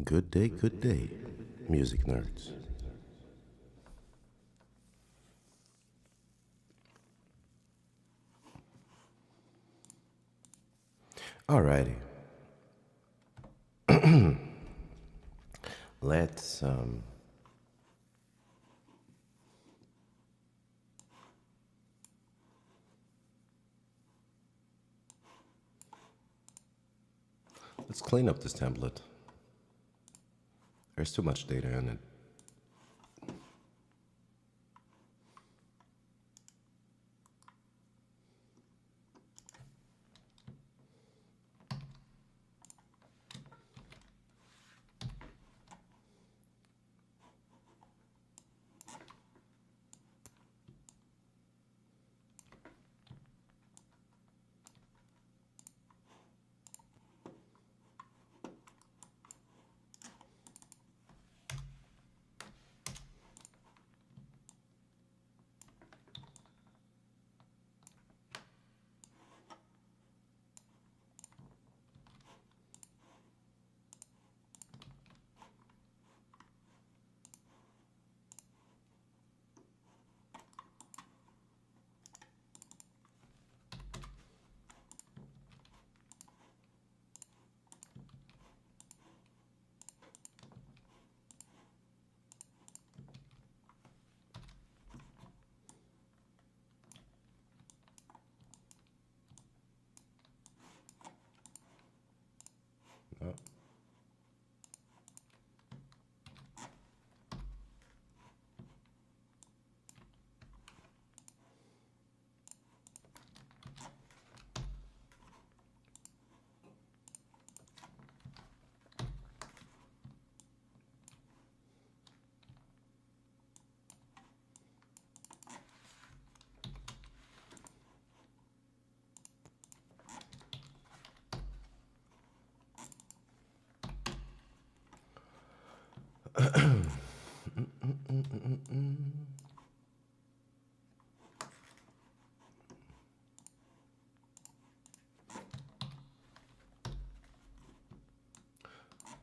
good day, music nerds. Alrighty, let's let's clean up this template. There's too much data in it. Oh.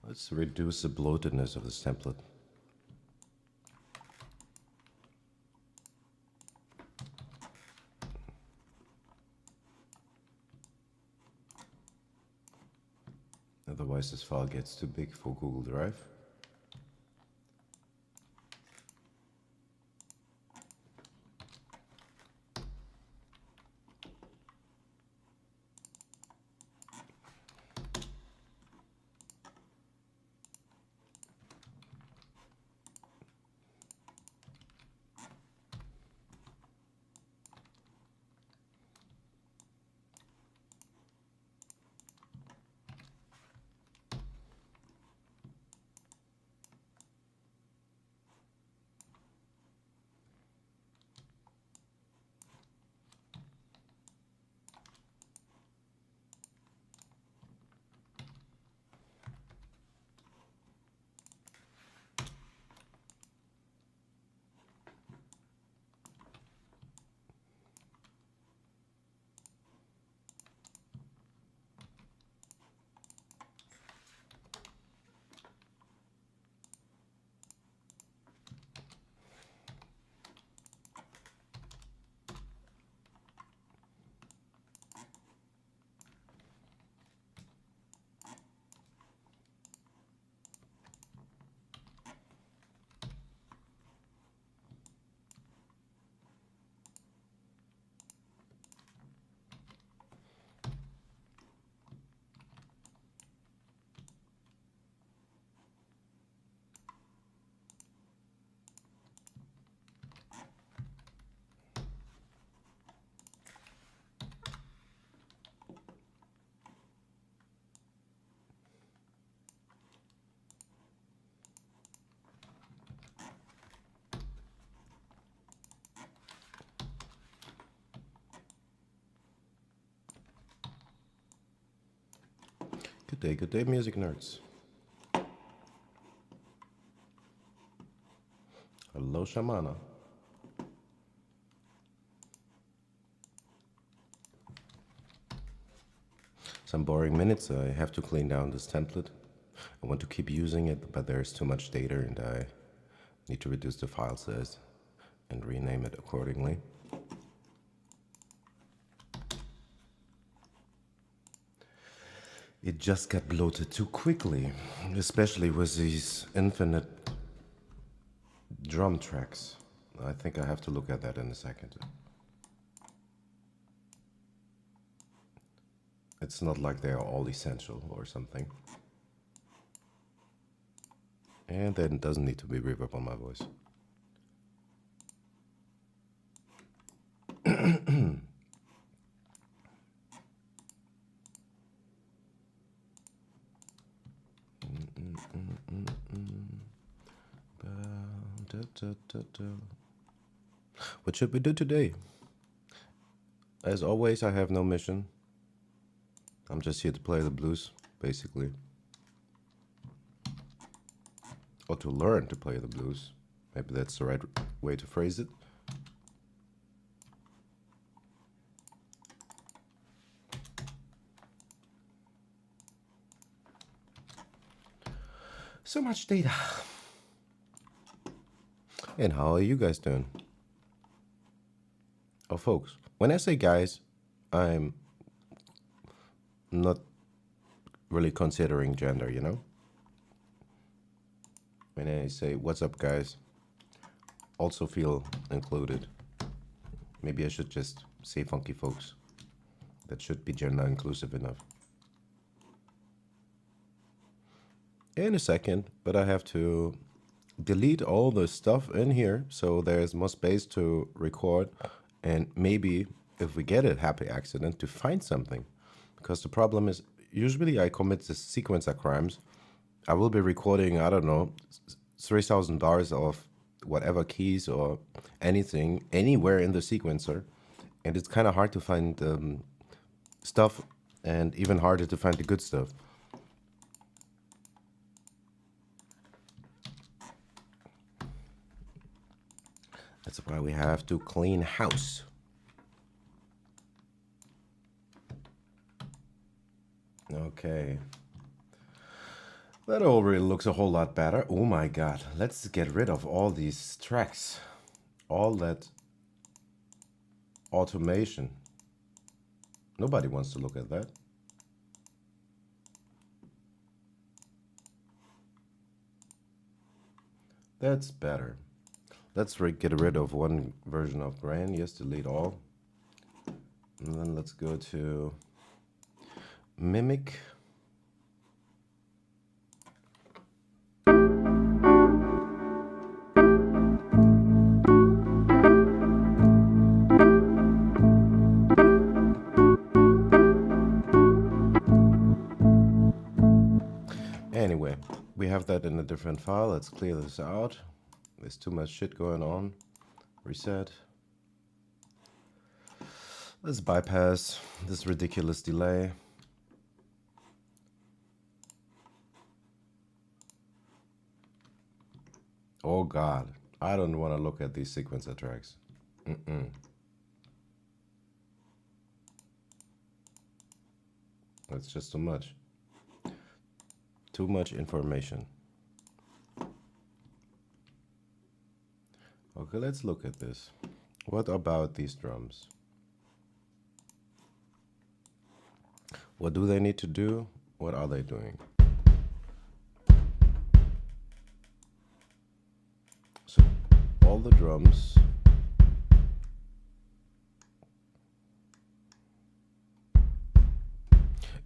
Let's reduce the bloatedness of this template. Otherwise, this file gets too big for Google Drive. Good day, music nerds. Hello, Shamana. Some boring minutes. I have to clean down this template. I want to keep using it, but there's too much data and I need to reduce the file size and rename it accordingly. It just got bloated too quickly, especially with these infinite drum tracks. I think I have to look at that in a second. It's not like they are all essential or something. And then it doesn't need to be reverb on my voice. What should we do today? As always, I have no mission. I'm just here to play the blues, basically. Or to learn to play the blues. Maybe that's the right way to phrase it. So much data. And how are you guys doing? Oh, folks, when I say guys, I'm not really considering gender, you know? When I say, what's up, guys, also feel included. Maybe I should just say funky folks. That should be gender inclusive enough. In a second, but I have to delete all the stuff in here so there's more space to record and maybe, if we get a happy accident, to find something. Because the problem is, usually I commit the sequencer crimes. I will be recording, I don't know, 3,000 bars of whatever keys or anything, anywhere in the sequencer. And it's kind of hard to find stuff, and even harder to find the good stuff. That's why we have to clean house. Okay. That already looks a whole lot better. Oh my god. Let's get rid of all these tracks. All that automation. Nobody wants to look at that. That's better. Let's get rid of one version of Brain. Yes, delete all. And then let's go to Mimic. Anyway, we have that in a different file. Let's clear this out. There's too much shit going on. Reset. Let's bypass this ridiculous delay. Oh god, I don't want to look at these sequencer tracks. That's just too much. Too much information. Okay, let's look at this. What about these drums? What do they need to do? What are they doing? So, all the drums.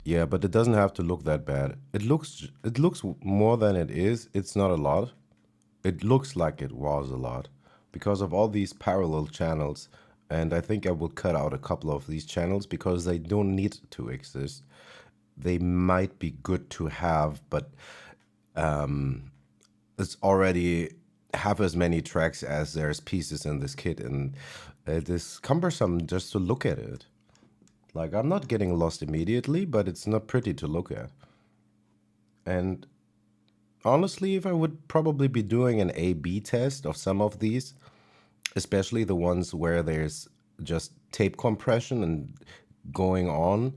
Yeah, but it doesn't have to look that bad. It looks more than it is. It's not a lot. It looks like it was a lot because of all these parallel channels. And I think I will cut out a couple of these channels because they don't need to exist. They might be good to have, but it's already half as many tracks as there's pieces in this kit, and it is cumbersome just to look at it. Like, I'm not getting lost immediately, but it's not pretty to look at. And honestly, if I would probably be doing an A/B test of some of these, especially the ones where there's just tape compression and going on,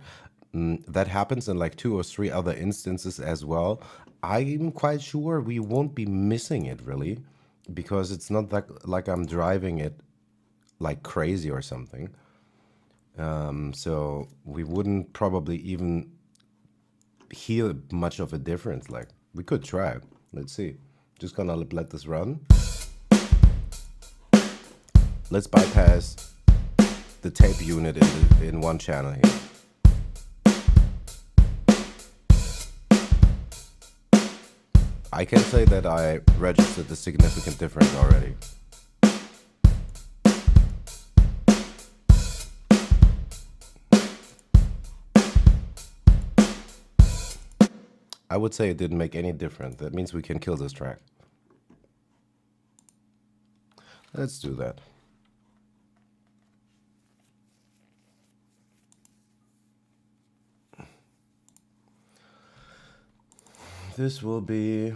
that happens in like 2 or 3 other instances as well. I'm quite sure we won't be missing it really, because it's not like I'm driving it like crazy or something. So we wouldn't probably even hear much of a difference. Like we could try. Let's see. Just gonna let this run. Let's bypass the tape unit in one channel here. I can say that I registered the significant difference already. I would say it didn't make any difference. That means we can kill this track. Let's do that. This will be...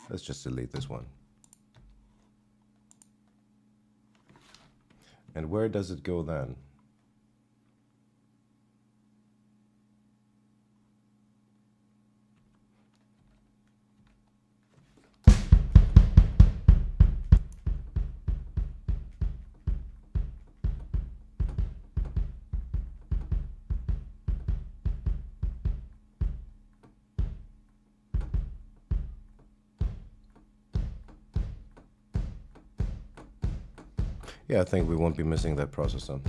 Let's just delete this one. And where does it go then? Yeah, I think we won't be missing that processor.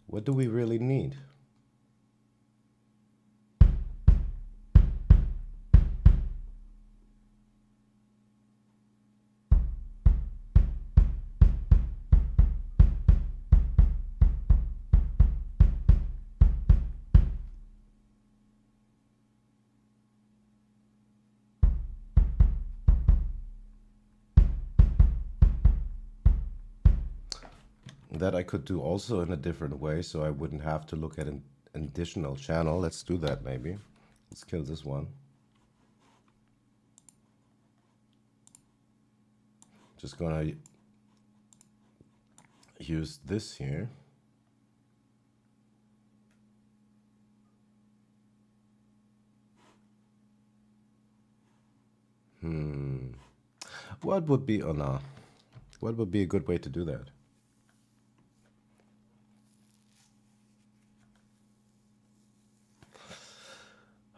What do we really need? That I could do also in a different way, so I wouldn't have to look at an additional channel. Let's do that maybe. Let's kill this one. Just gonna use this here. What would be, oh no, what would be a good way to do that?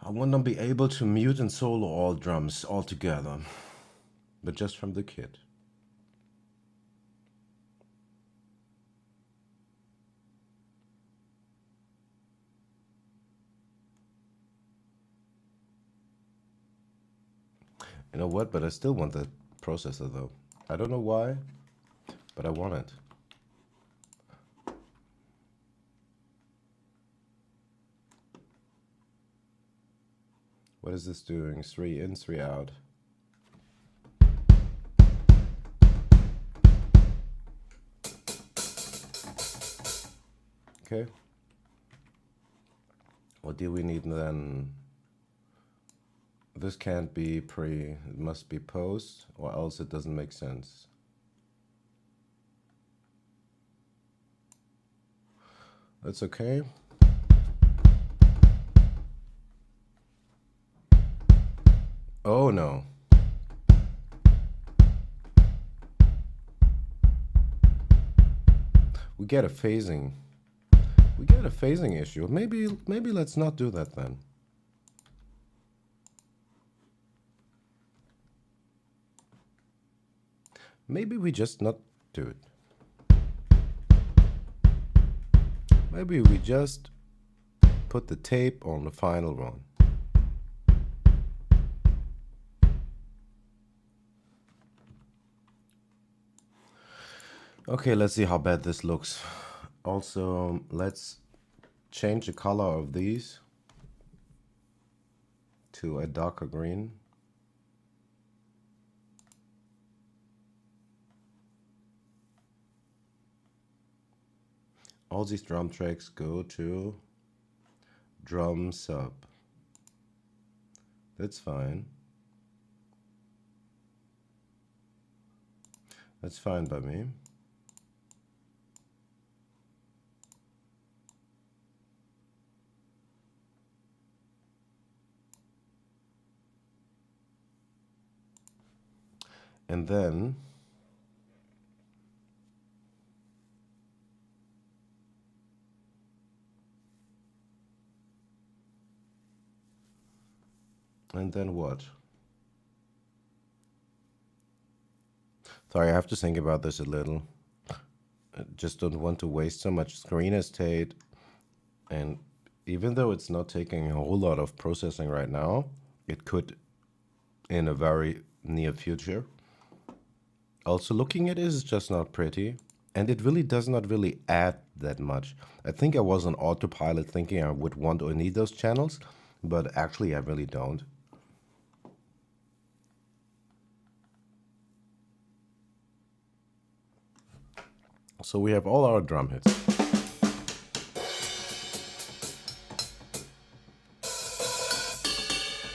I want to be able to mute and solo all drums all together, but just from the kit. You know what? But I still want the processor though. I don't know why, but I want it. What is this doing? 3 in, 3 out. Okay. What do we need then? This can't be pre, it must be post, or else it doesn't make sense. That's okay. Oh no. We get a phasing. We get a phasing issue. Maybe let's not do that then. Maybe we just not do it. Maybe we just put the tape on the final one. Okay, let's see how bad this looks. Also, let's change the color of these to a darker green. all these drum tracks go to drum sub. That's fine. That's fine by me. And then what? Sorry, I have to think about this a little. I just don't want to waste so much screen estate. And even though it's not taking a whole lot of processing right now, it could in a very near future. Also, looking at it is just not pretty. And it really does not really add that much. I think I was on autopilot thinking I would want or need those channels, but actually I really don't. So we have all our drum hits.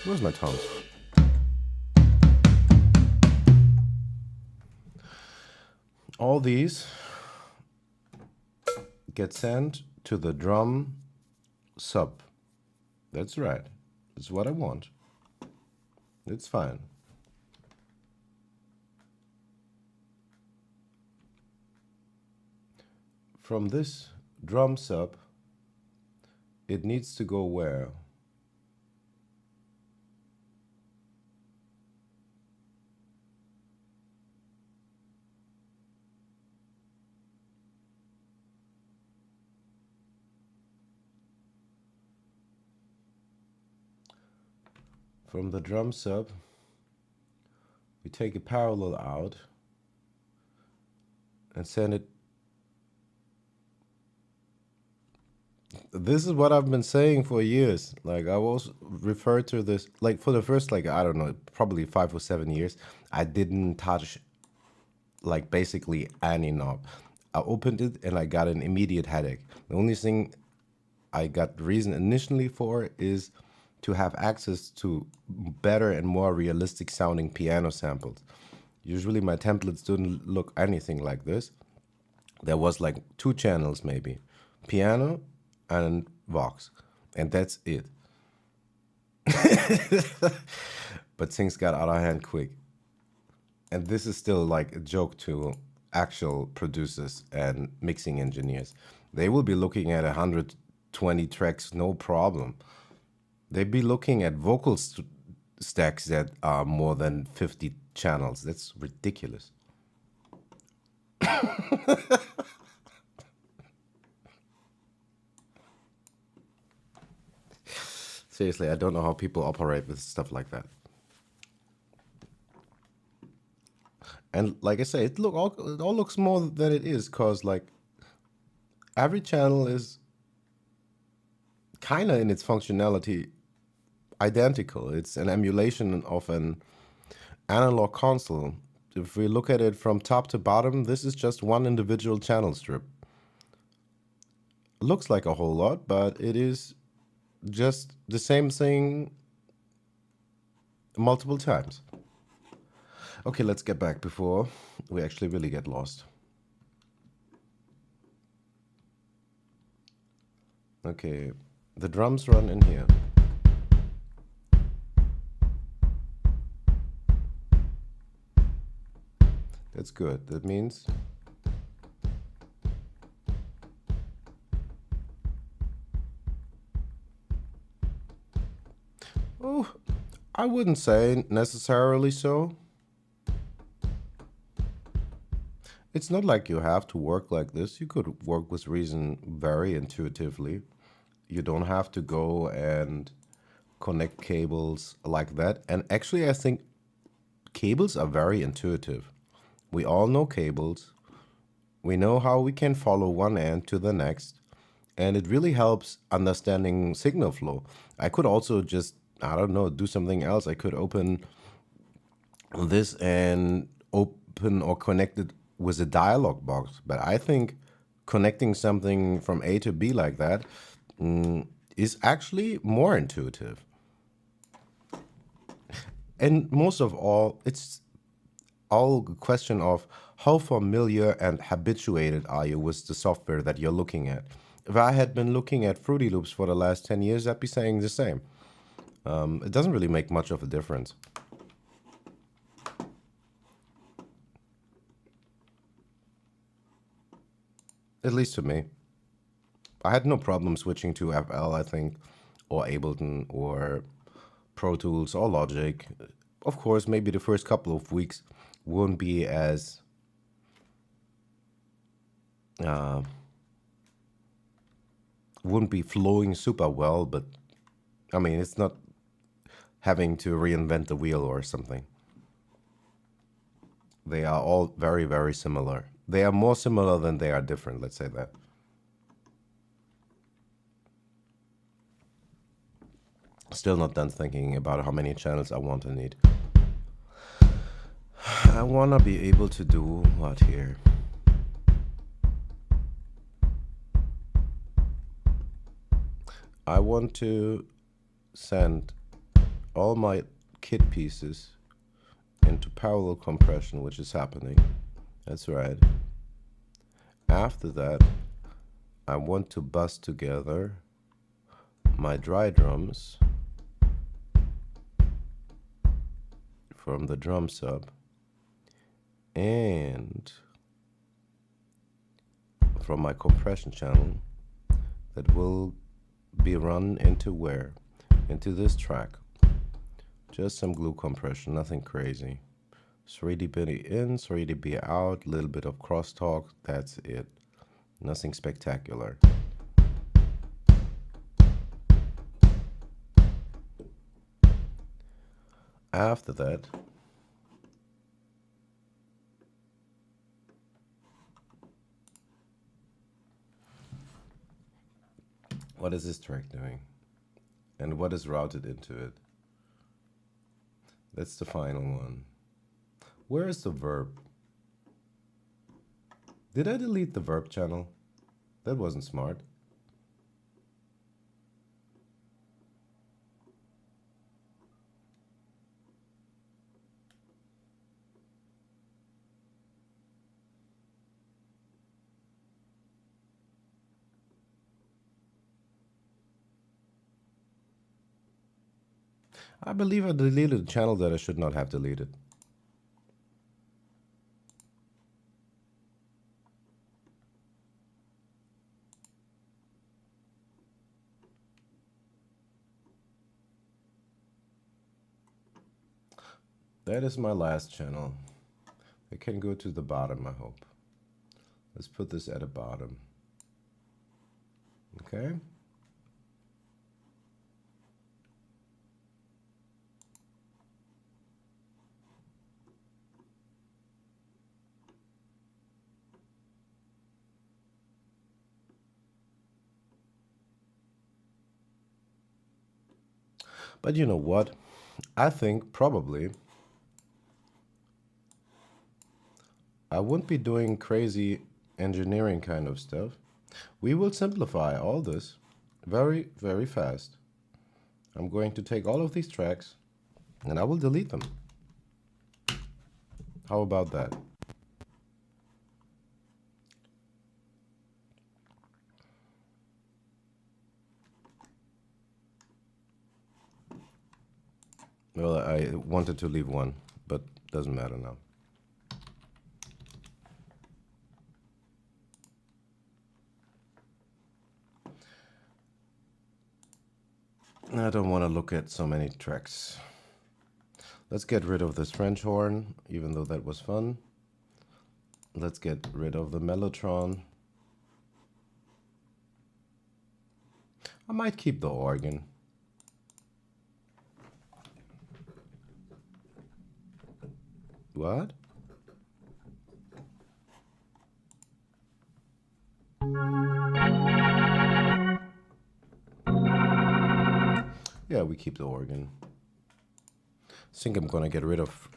Where's my tones? All these get sent to the drum sub. That's right. That's what I want. It's fine. From this drum sub, it needs to go where? From the drum sub, we take a parallel out and send it. This is what I've been saying for years. Like I was referred to this, like for the first, like, I don't know, probably 5 or 7 years, I didn't touch like basically any knob. I opened it and I got an immediate headache. The only thing I got reason initially for is to have access to better and more realistic sounding piano samples. Usually my templates didn't look anything like this. There was like 2 channels maybe, piano and Vox, and that's it. But things got out of hand quick. And this is still like a joke to actual producers and mixing engineers. They will be looking at 120 tracks, no problem. They'd be looking at vocal stacks that are more than 50 channels. That's ridiculous. Seriously, I don't know how people operate with stuff like that. And like I say, it all looks more than it is, because like every channel is kind of in its functionality identical. It's an emulation of an analog console. If we look at it from top to bottom, this is just one individual channel strip. It looks like a whole lot, but it is just the same thing multiple times. Okay, let's get back before we actually really get lost. Okay, the drums run in here. That's good. That means oh, I wouldn't say necessarily so. It's not like you have to work like this. You could work with Reason very intuitively. You don't have to go and connect cables like that. And actually, I think cables are very intuitive. We all know cables. We know how we can follow one end to the next. And it really helps understanding signal flow. I could also just, I don't know, do something else. I could open this and open or connect it with a dialog box. But I think connecting something from A to B like that is actually more intuitive. And most of all, it's all a question of how familiar and habituated are you with the software that you're looking at. If I had been looking at Fruity Loops for the last 10 years, I'd be saying the same. It doesn't really make much of a difference. At least to me. I had no problem switching to FL, I think, or Ableton, or Pro Tools, or Logic. Of course, maybe the first couple of weeks won't be as wouldn't be flowing super well, but I mean, it's not having to reinvent the wheel or something. They are all very, very similar. They are more similar than they are different, let's say that. Still not done thinking about how many channels I want to need. I want to be able to do what here? I want to send all my kit pieces into parallel compression, which is happening. That's right. After that, I want to bus together my dry drums from the drum sub and from my compression channel that will be run into where? Into this track. Just some glue compression, nothing crazy. 3 dB in, 3 dB out, little bit of crosstalk, that's it. Nothing spectacular. After that, what is this track doing? And what is routed into it? That's the final one. Where is the verb? Did I delete the verb channel? That wasn't smart. I believe I deleted a channel that I should not have deleted. That is my last channel. It can go to the bottom, I hope. Let's put this at the bottom. Okay. But you know what? I think probably I wouldn't be doing crazy engineering kind of stuff. We will simplify all this very, very fast. I'm going to take all of these tracks and I will delete them. How about that? Well, I wanted to leave one, but doesn't matter now. I don't want to look at so many tracks. Let's get rid of this French horn, even though that was fun. Let's get rid of the Mellotron. I might keep the organ. What? Yeah, we keep the organ. I think I'm gonna get rid of...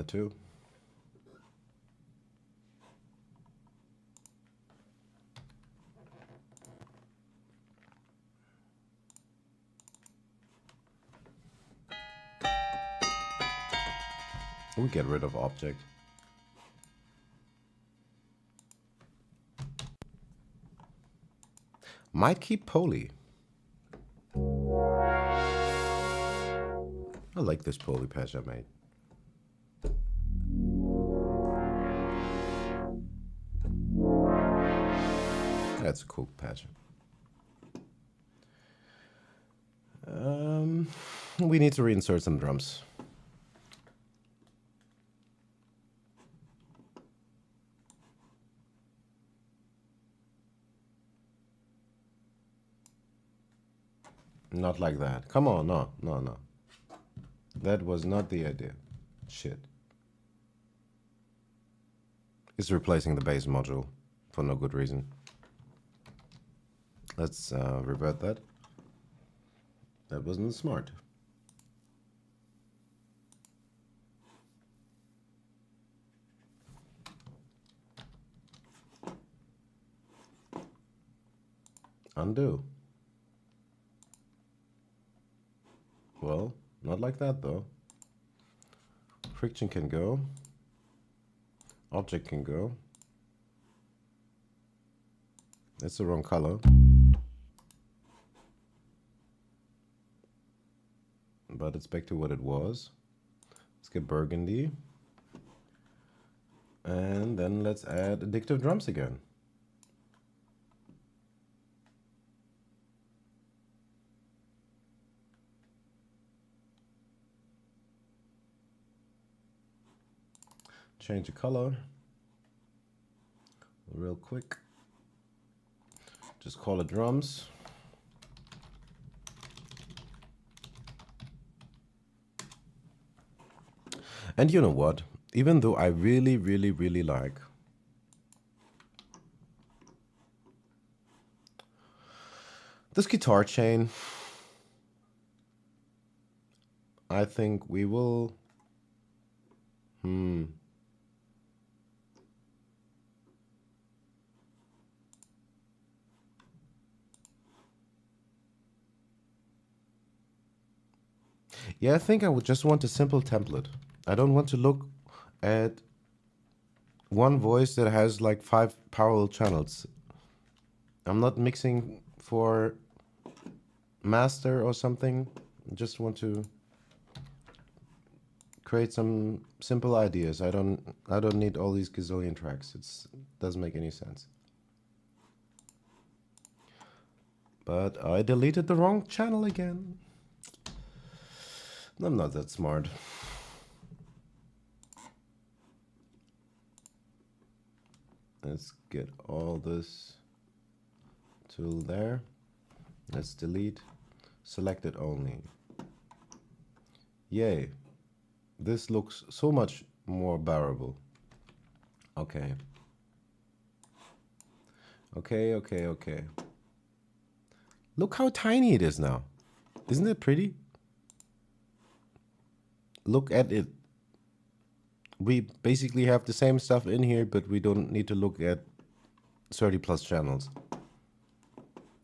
too. We get rid of object. Might keep poly. I like this poly patch I made. That's a cool patch. We need to reinsert some drums. Not like that. Come on, no. That was not the idea. Shit. It's replacing the bass module for no good reason. Let's revert that. That wasn't smart. Undo. Well, not like that though. Friction can go. Object can go. That's the wrong color. But it's back to what it was. Let's get burgundy. And then let's add addictive drums again. Change the color real quick. Just call it drums. And you know what? Even though I really like this guitar chain, I think we will yeah, I think I would just want a simple template. I don't want to look at one voice that has like 5 parallel channels. I'm not mixing for master or something. I just want to create some simple ideas. I don't need all these gazillion tracks. It doesn't make any sense. But I deleted the wrong channel again. I'm not that smart. Let's get all this to there. Let's delete. Select it only. Yay. This looks so much more bearable. Okay. Okay. Look how tiny it is now. Isn't it pretty? Look at it. We basically have the same stuff in here, but we don't need to look at 30 plus channels.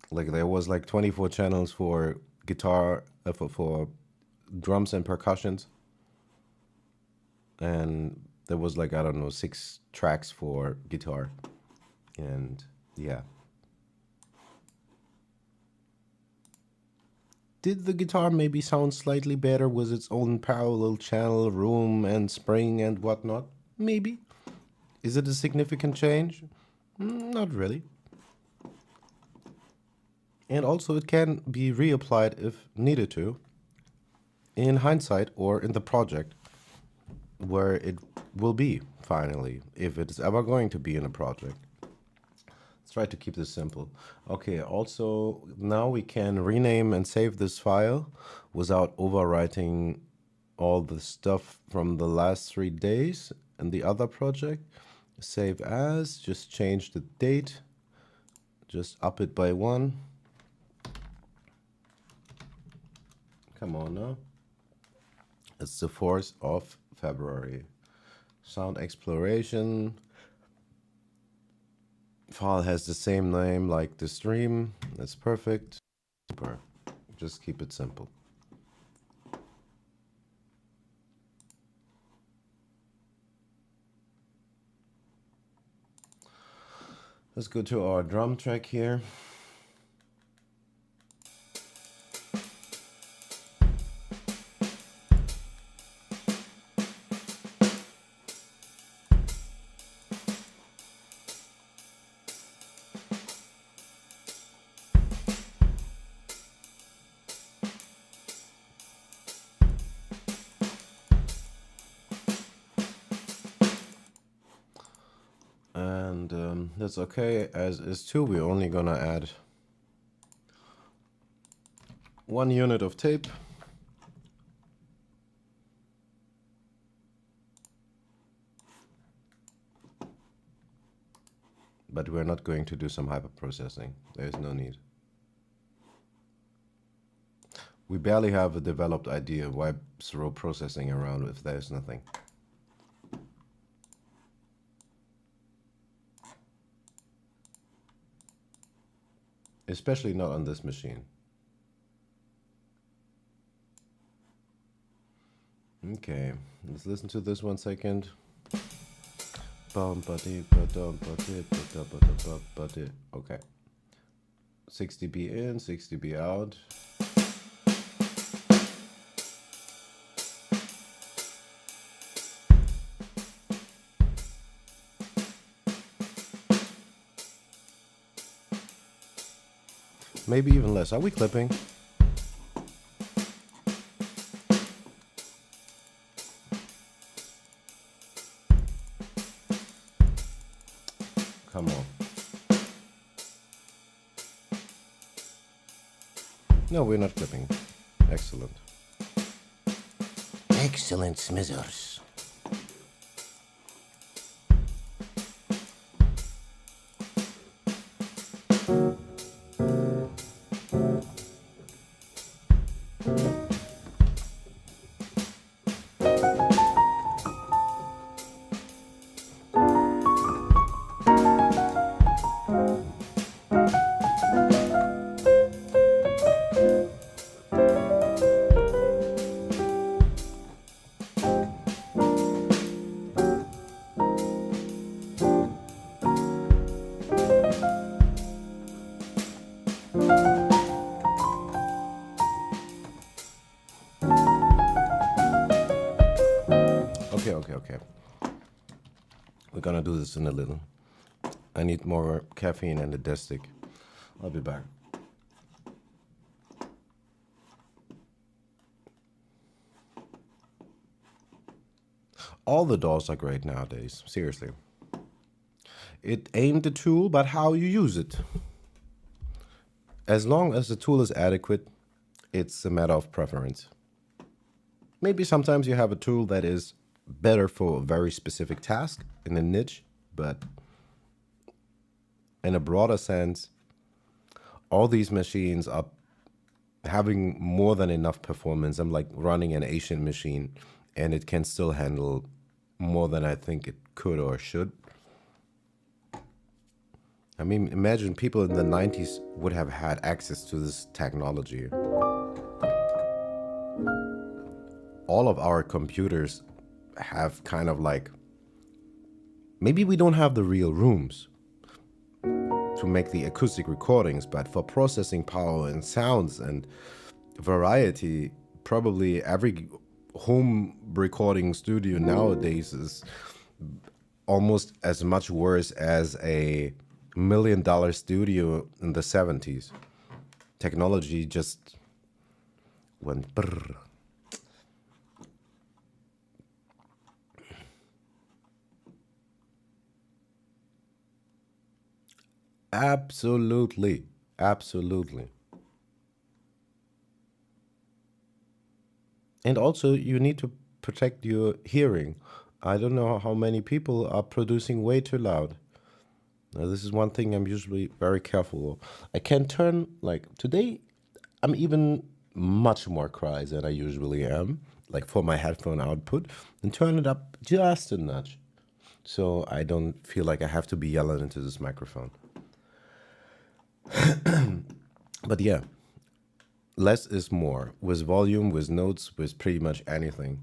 Like there was like 24 channels for guitar, for drums and percussions. And there was like, I don't know, 6 tracks for guitar. And yeah. Did the guitar maybe sound slightly better with its own parallel channel, room and spring and whatnot? Maybe. Is it a significant change? Not really. And also it can be reapplied if needed to, in hindsight or in the project, where it will be finally, if it's ever going to be in a project. Let's try to keep this simple. Okay, also now we can rename and save this file without overwriting all the stuff from the last 3 days and the other project. Save as, just change the date, just up it by 1. Come on now. It's the 4th of February. Sound exploration. File has the same name like the stream. That's perfect. Super. Just keep it simple. Let's go to our drum track here. And that's okay as is too. We're only gonna add 1 unit of tape. But we're not going to do some hyper processing. There's no need. We barely have a developed idea why throw processing around if there's nothing. Especially not on this machine. Okay, let's listen to this 1 second. Okay. 60 dB in, 60 dB out. Maybe even less. Are we clipping? Come on. No, we're not clipping. Excellent. Excellent, Smithers. Okay. We're gonna do this in a little. I need more caffeine and a desk stick. I'll be back. All the DAWs are great nowadays, seriously. It ain't the tool, but how you use it. As long as the tool is adequate, it's a matter of preference. Maybe sometimes you have a tool that is better for a very specific task in a niche, but in a broader sense, all these machines are having more than enough performance. I'm like running an Asian machine and it can still handle more than I think it could or should. I mean, imagine people in the 90s would have had access to this technology. All of our computers have kind of like, maybe we don't have the real rooms to make the acoustic recordings, but for processing power and sounds and variety, probably every home recording studio nowadays is almost as much worse as a $1 million studio in the 70s. Technology just went brrr. Absolutely. Absolutely. And also, you need to protect your hearing. I don't know how many people are producing way too loud. Now, this is one thing I'm usually very careful of. I can turn, like, today, I'm even much more cries than I usually am, like for my headphone output, and turn it up just a notch. So I don't feel like I have to be yelling into this microphone. But yeah, less is more with volume, with notes, with pretty much anything.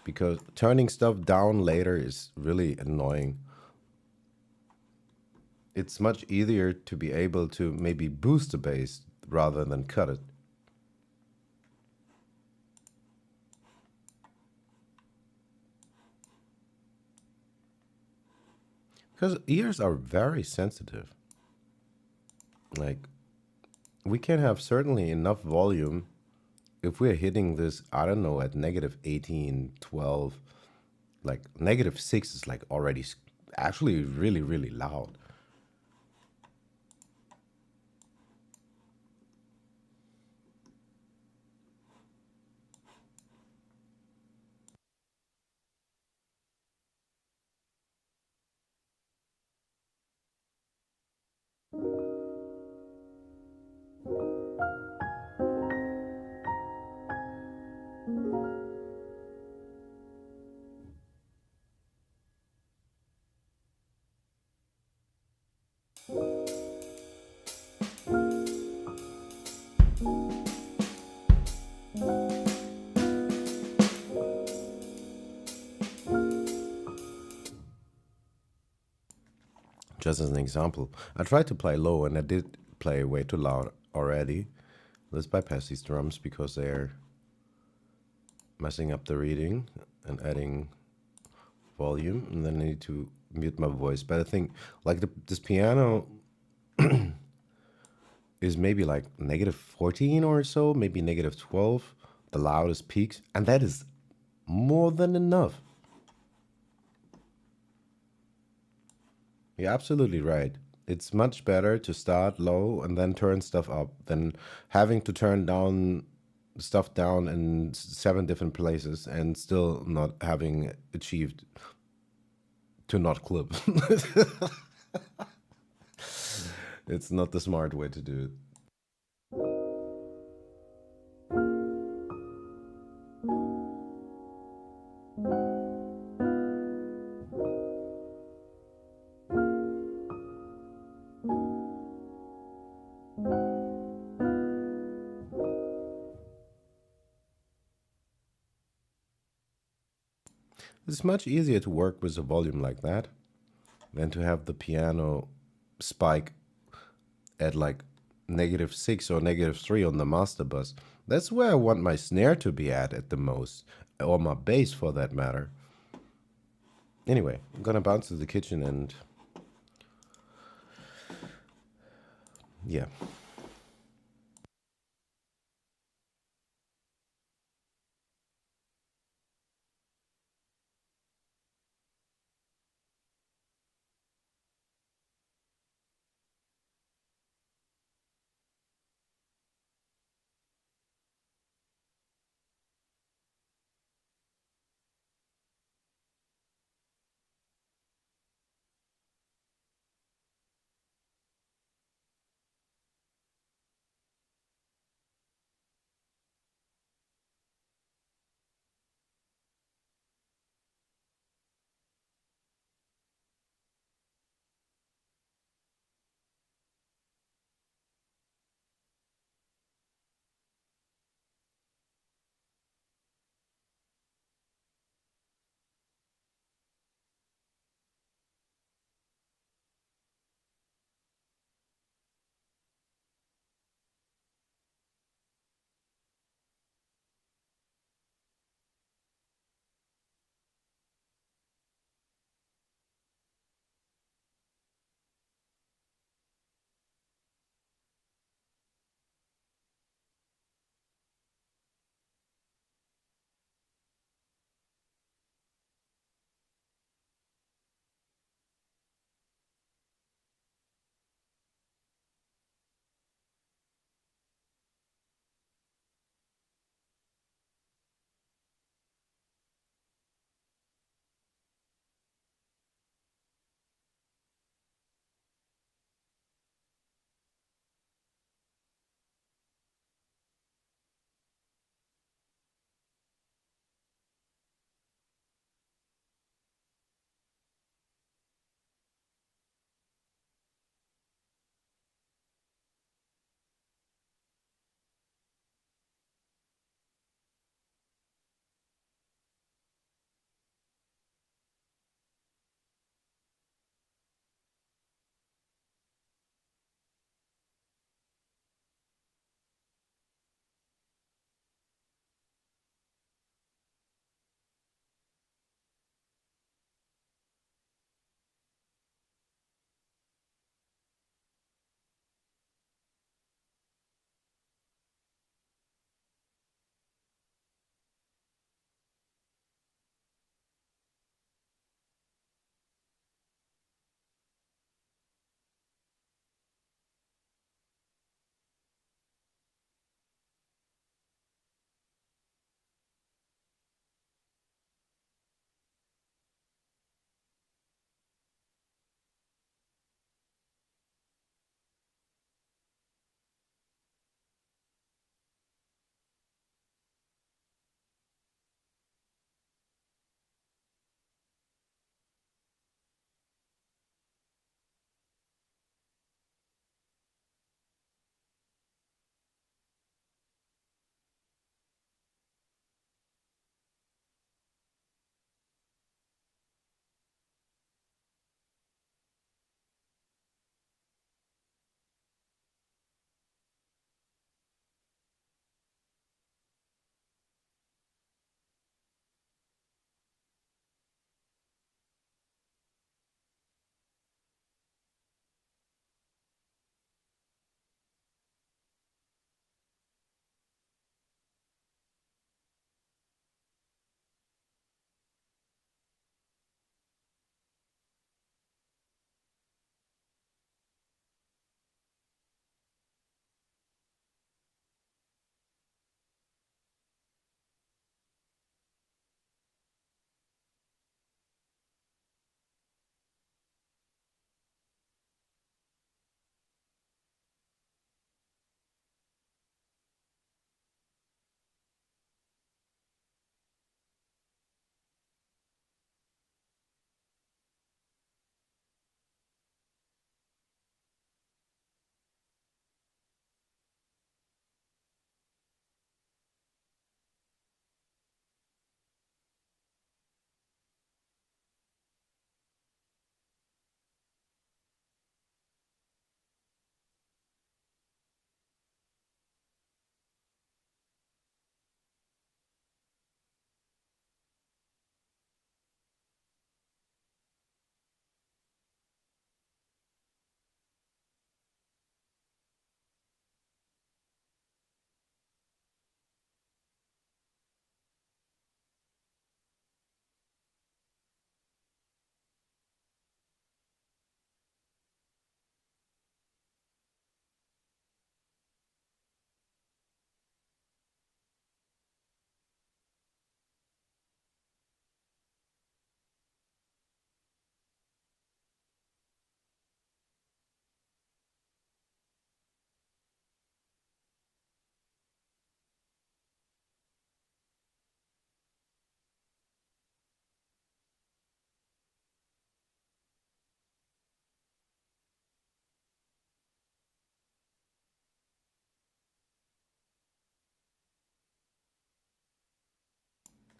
Because turning stuff down later is really annoying. It's much easier to be able to maybe boost the bass rather than cut it. Because ears are very sensitive. Like, we can have certainly enough volume if we're hitting this, I don't know, at negative 18, 12, like negative 6 is like already actually really, really loud. Just as an example, I tried to play low and I did play way too loud already. Let's bypass these drums because they're messing up the reading and adding volume. And then I need to mute my voice. But I think like this piano is maybe like negative 14 or so, maybe negative 12, the loudest peaks. And that is more than enough. You're absolutely right. It's much better to start low and then turn stuff up than having to turn down stuff down in 7 different places and still not having achieved to not clip. It's not the smart way to do it. It's much easier to work with a volume like that than to have the piano spike at like -6 or -3 on the master bus. That's where I want my snare to be at the most, or my bass for that matter. Anyway, I'm gonna bounce to the kitchen and yeah.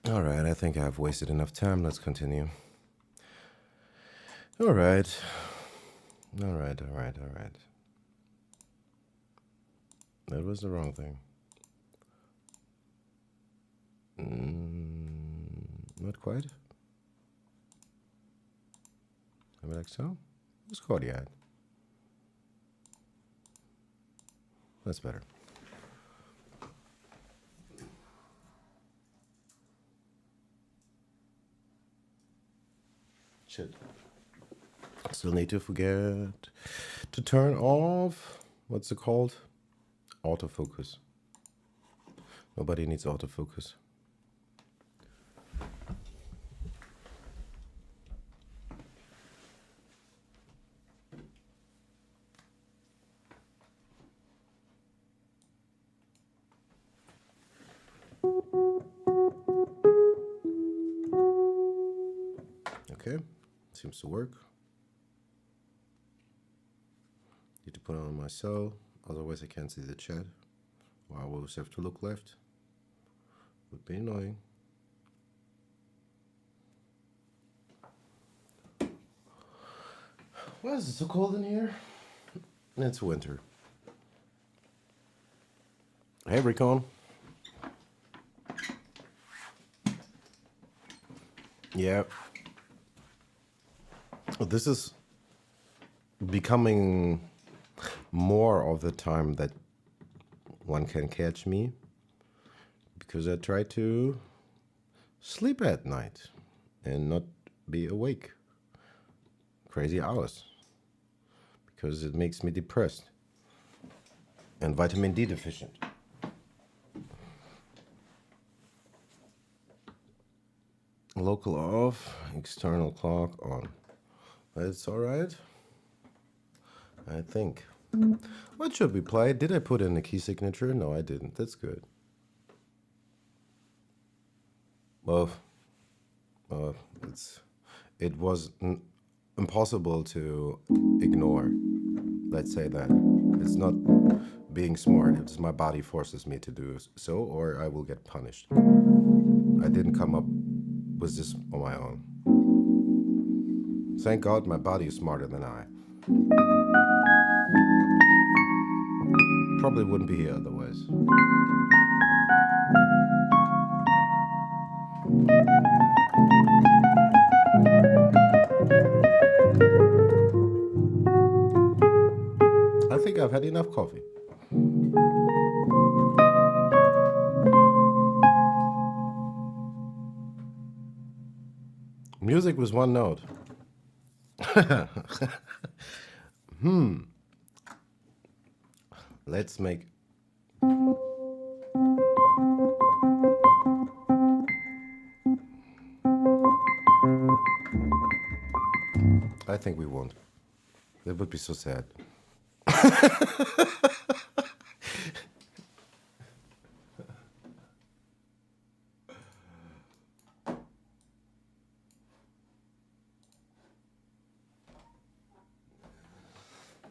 All right, I think I've wasted enough time. Let's continue. All right. All right, all right, all right. That was the wrong thing. Not quite. Maybe like so. What's chord at? That's better. Shit. Still need to forget to turn off, what's it called? Autofocus. Nobody needs autofocus. Okay, seems to work. Need to put it on my cell, otherwise I can't see the chat. Or I will always have to look left. Would be annoying. Why is it so cold in here? It's winter. Hey, Recon. Yeah. This is becoming more of the time that one can catch me because I try to sleep at night and not be awake crazy hours because it makes me depressed and vitamin D deficient. Local off, external clock on. That's all right, I think. What should we play? Did I put in a key signature? No, I didn't. That's good. Well, it was impossible to ignore. Let's say that. It's not being smart. It's my body forces me to do so, or I will get punished. I didn't come up with this on my own. Thank God my body is smarter than I. Probably wouldn't be here otherwise. I think I've had enough coffee. Music was one note. Let's make. I think we won't. That would be so sad.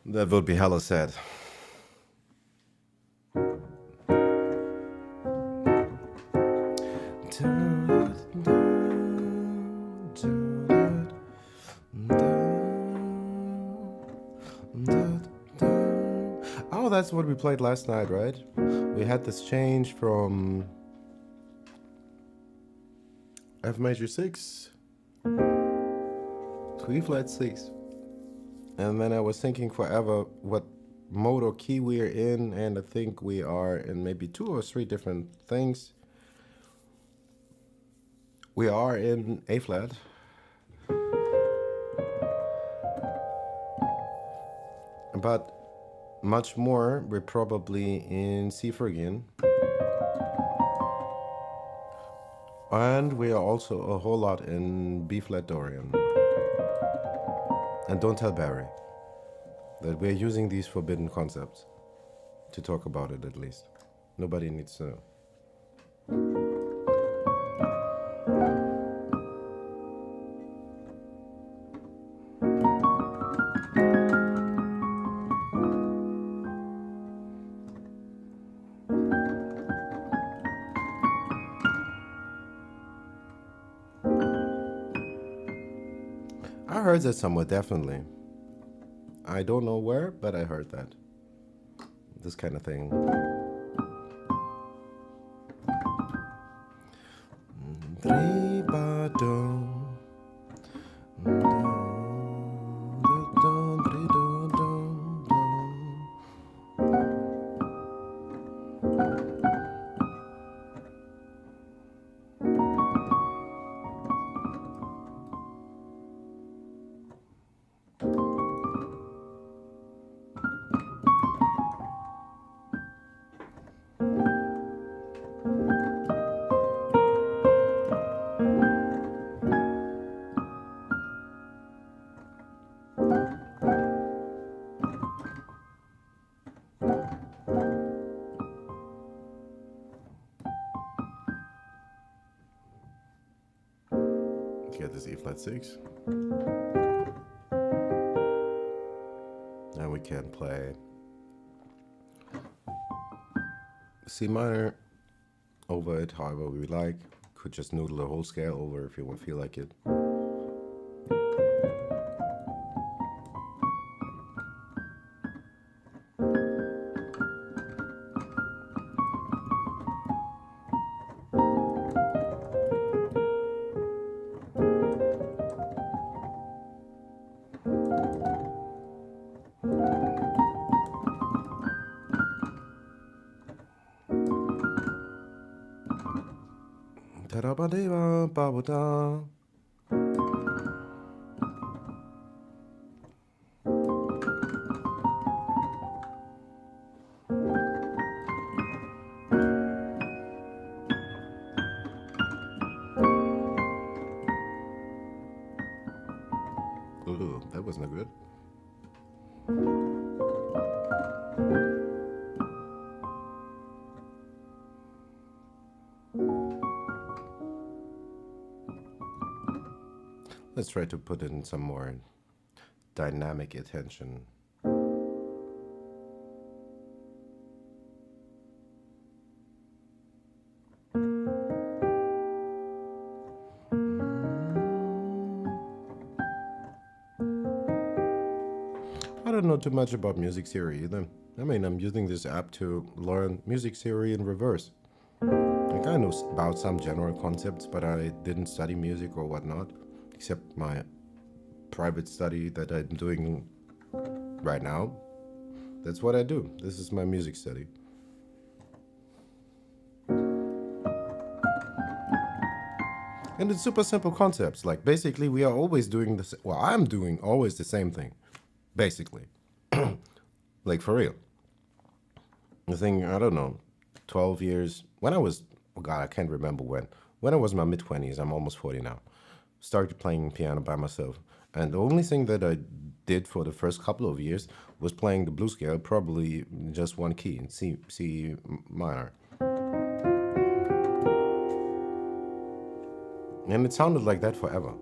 That would be hella sad. Oh, that's what we played last night, right? We had this change from F major 6 to E flat 6. And then I was thinking forever what mode or key we are in, and I think we are in maybe 2 or 3 different things. We are in A flat. But much more, we're probably in C Phrygian. And we are also a whole lot in B flat Dorian. And don't tell Barry that we're using these forbidden concepts to talk about it, at least. Nobody needs to know. heard that somewhere, definitely. I don't know where, but I heard that. This kind of thing. Get this E flat 6. And we can play C minor over it however we like. Could just noodle the whole scale over if you would feel like it. Ta-da-ba-dee-ba-ba-ba-da. Ooh, that was not good. Let's try to put in some more dynamic attention. I don't know too much about music theory either. I mean, I'm using this app to learn music theory in reverse. Like, I know about some general concepts, but I didn't study music or whatnot, except my private study that I'm doing right now. That's what I do. This is my music study. And it's super simple concepts. Like, basically, we are always doing this. Well, I'm doing always the same thing, basically. Like, for real. The thing, I don't know, 12 years, when I was, oh God, I can't remember when. When I was in my mid-20s, I'm almost 40 now. Started playing piano by myself. And the only thing that I did for the first couple of years was playing the blues scale, probably just one key in C minor. And it sounded like that forever.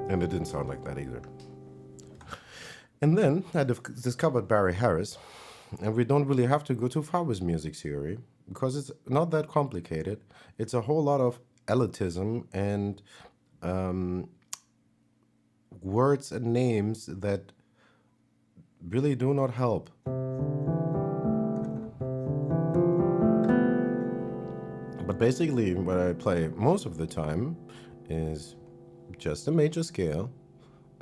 And it didn't sound like that either. And then I discovered Barry Harris, and we don't really have to go too far with music theory because it's not that complicated. It's a whole lot of elitism and words and names that really do not help. But basically, what I play most of the time is just a major scale,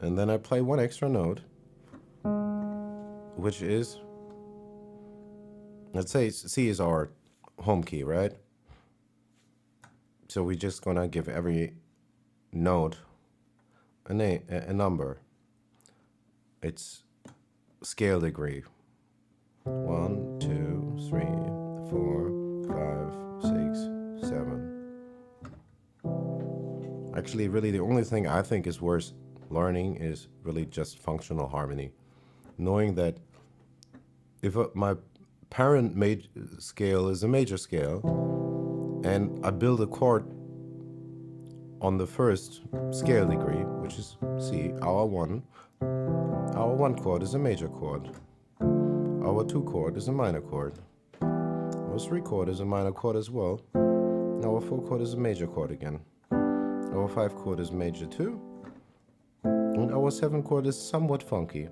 and then I play one extra note, which is, let's say C is our home key, right? So we're just gonna give every note a number. It's scale degree. 1, 2, 3, 4, 5, 6, 7. Actually, really, the only thing I think is worth learning is really just functional harmony. Knowing that if my parent scale is a major scale, and I build a chord on the first scale degree, which is C, our 1. Our 1 chord is a major chord. Our 2 chord is a minor chord. Our 3 chord is a minor chord as well. Our 4 chord is a major chord again. Our 5 chord is major 2. And our 7 chord is somewhat funky.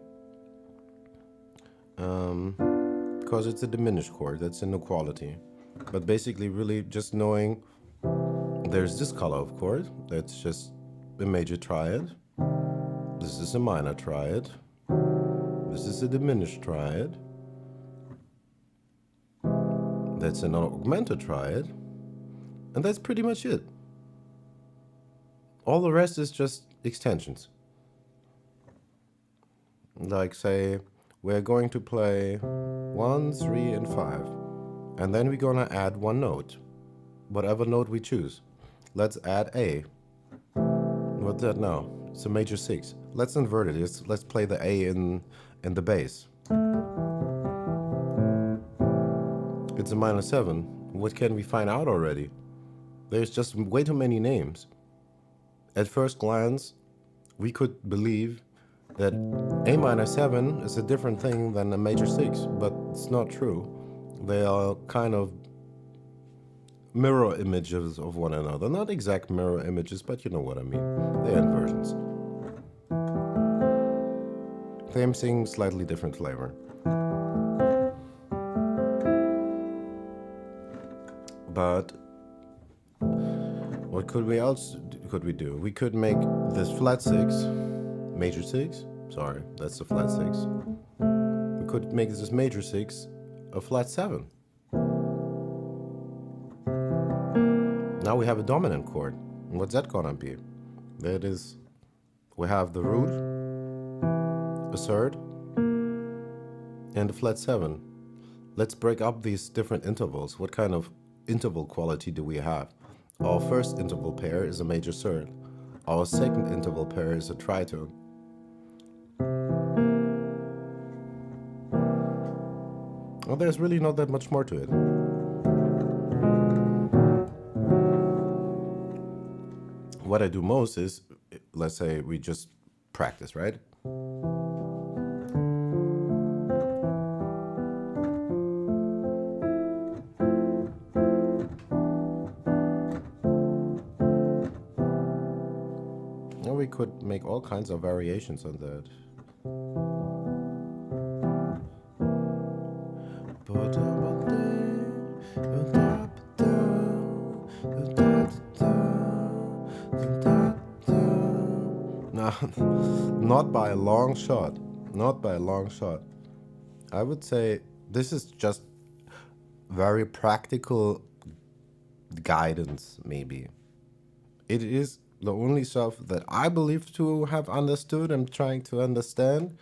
Because it's a diminished chord, that's inequality. But basically, really just knowing there's this color, of course, that's just a major triad. This is a minor triad. This is a diminished triad. That's an augmented triad. And that's pretty much it. All the rest is just extensions. Like, say, we're going to play 1, 3, and 5. And then we're gonna add one note. Whatever note we choose. Let's add A. What's that now? It's a major 6. Let's invert it. Let's play the A in the bass. It's a minor 7. What can we find out already? There's just way too many names. At first glance, we could believe that A minor 7 is a different thing than a major 6, but it's not true. They are kind of mirror images of one another. Not exact mirror images, but you know what I mean. They're inversions. Same thing, slightly different flavor. But what could we do? We could make this flat 6, major 6. Sorry, that's the flat 6. We could make this major 6 a flat 7. Now we have a dominant chord. And what's that gonna be? That is, we have the root, a third, and a flat 7. Let's break up these different intervals. What kind of interval quality do we have? Our first interval pair is a major third. Our second interval pair is a tritone. Well, there's really not that much more to it. What I do most is, let's say we just practice, right? Now we could make all kinds of variations on that. Not by a long shot. Not by a long shot. I would say this is just very practical guidance, maybe. It is the only stuff that I believe to have understood and trying to understand.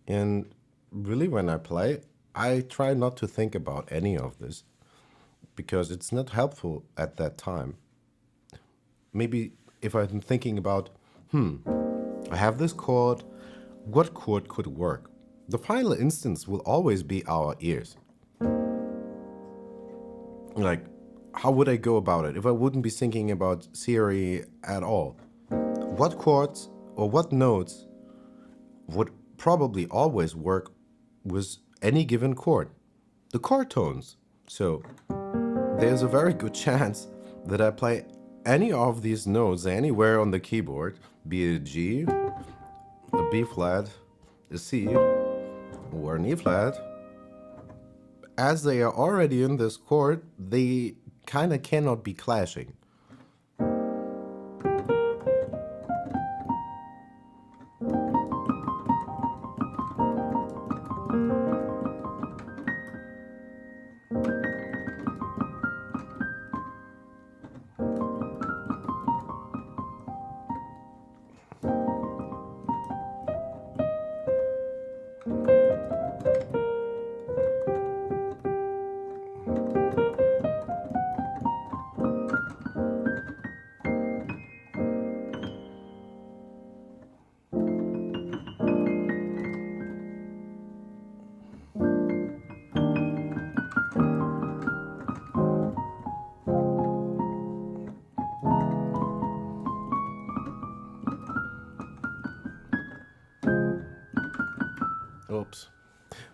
And really, when I play, I try not to think about any of this because it's not helpful at that time. Maybe if I'm thinking about, I have this chord, what chord could work? The final instance will always be our ears. Like, how would I go about it if I wouldn't be thinking about theory at all? What chords or what notes would probably always work with any given chord? The chord tones. So there's a very good chance that I play any of these notes anywhere on the keyboard, be it a G, a B flat, a C, or an E flat. As they are already in this chord, they kind of cannot be clashing. slopes.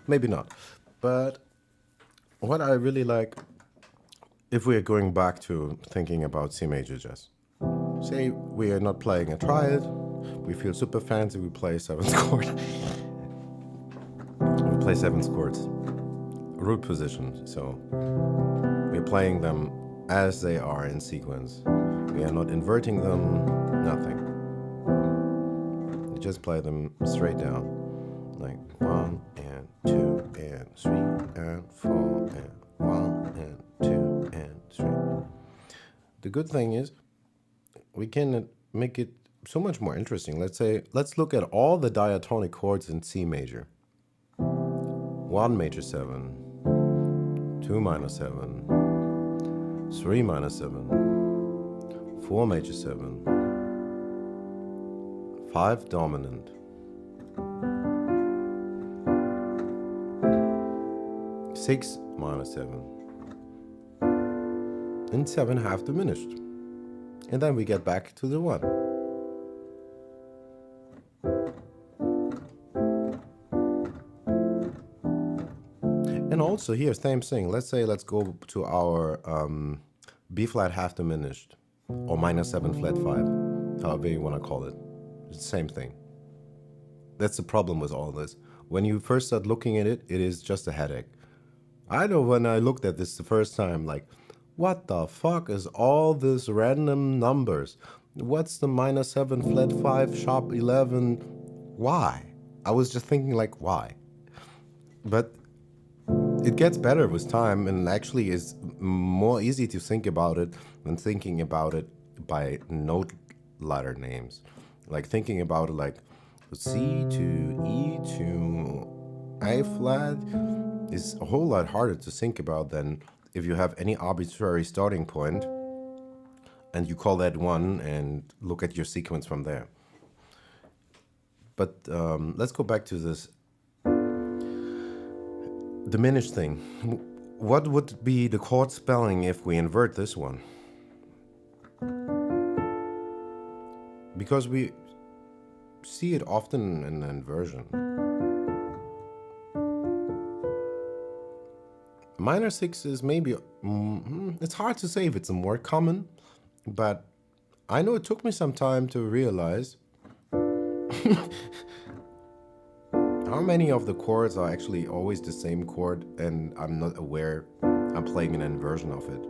Maybe not. But what I really like, if we are going back to thinking about C major jazz, say we are not playing a triad, we feel super fancy, we play seventh chord. We play seventh chords, root position, so we're playing them as they are in sequence. We are not inverting them, nothing. We just play them straight down, like 1 and 2 and 3 and 4 and 1 and 2 and 3. The good thing is we can make it so much more interesting. Let's look at all the diatonic chords in C major. 1 major 7, 2 minor 7, 3 minor 7, 4 major 7, 5 dominant, 6 minor 7, and 7 half diminished. And then we get back to the 1. And also here, same thing. Let's go to our B flat half diminished, or minor 7 flat 5, however you want to call it. It's the same thing. That's the problem with all this. When you first start looking at it, it is just a headache. I know when I looked at this the first time, like, what the fuck is all this random numbers? What's the minor 7 flat 5 sharp 11? Why? I was just thinking like, why? But it gets better with time, and actually is more easy to think about it than thinking about it by note ladder names. Like thinking about it like C to E to A flat is a whole lot harder to think about than if you have any arbitrary starting point and you call that 1 and look at your sequence from there. But let's go back to this diminished thing. What would be the chord spelling if we invert this one? Because we see it often in inversion. Minor 6 is maybe, it's hard to say if it's more common, but I know it took me some time to realize how many of the chords are actually always the same chord and I'm not aware I'm playing an inversion of it.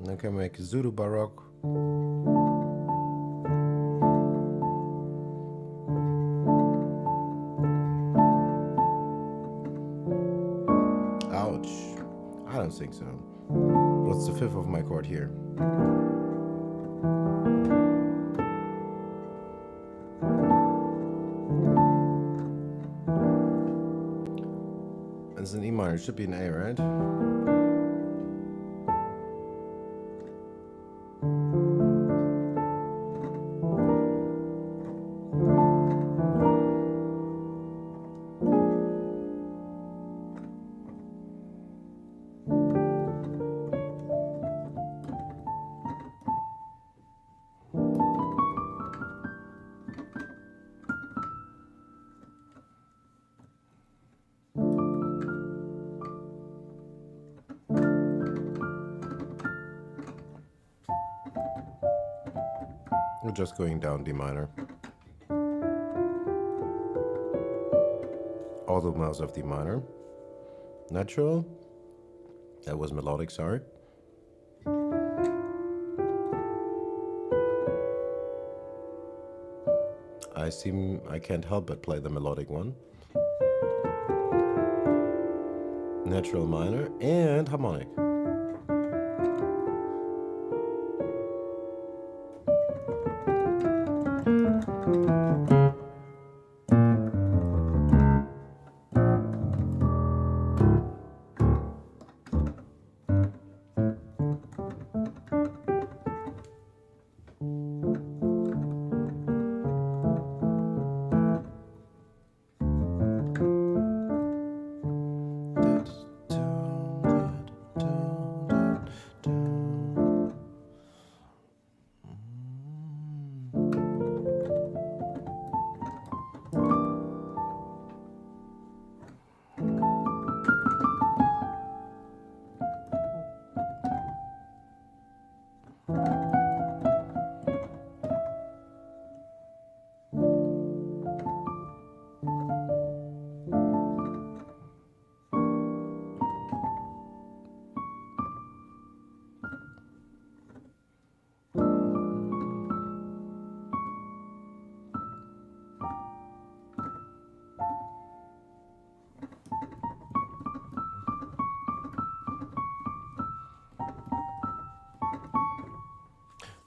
I can make Zulu Baroque. Ouch. I don't think so. What's the fifth of my chord here? It's an E minor. It should be an A, right? We're just going down D minor. All the mouse of D minor. Natural. That was melodic, sorry. I can't help but play the melodic one. Natural minor and harmonic.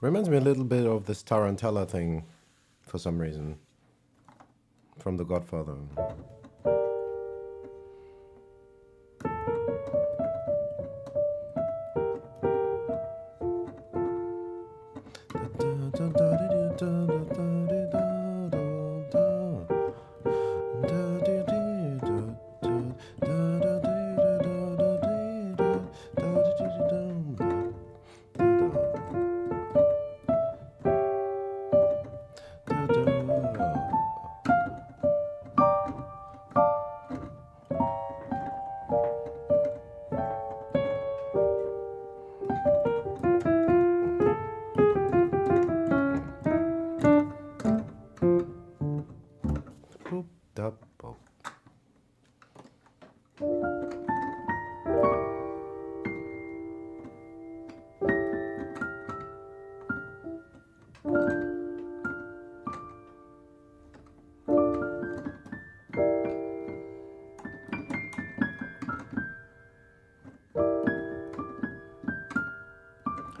Reminds me a little bit of this Tarantella thing for some reason from The Godfather.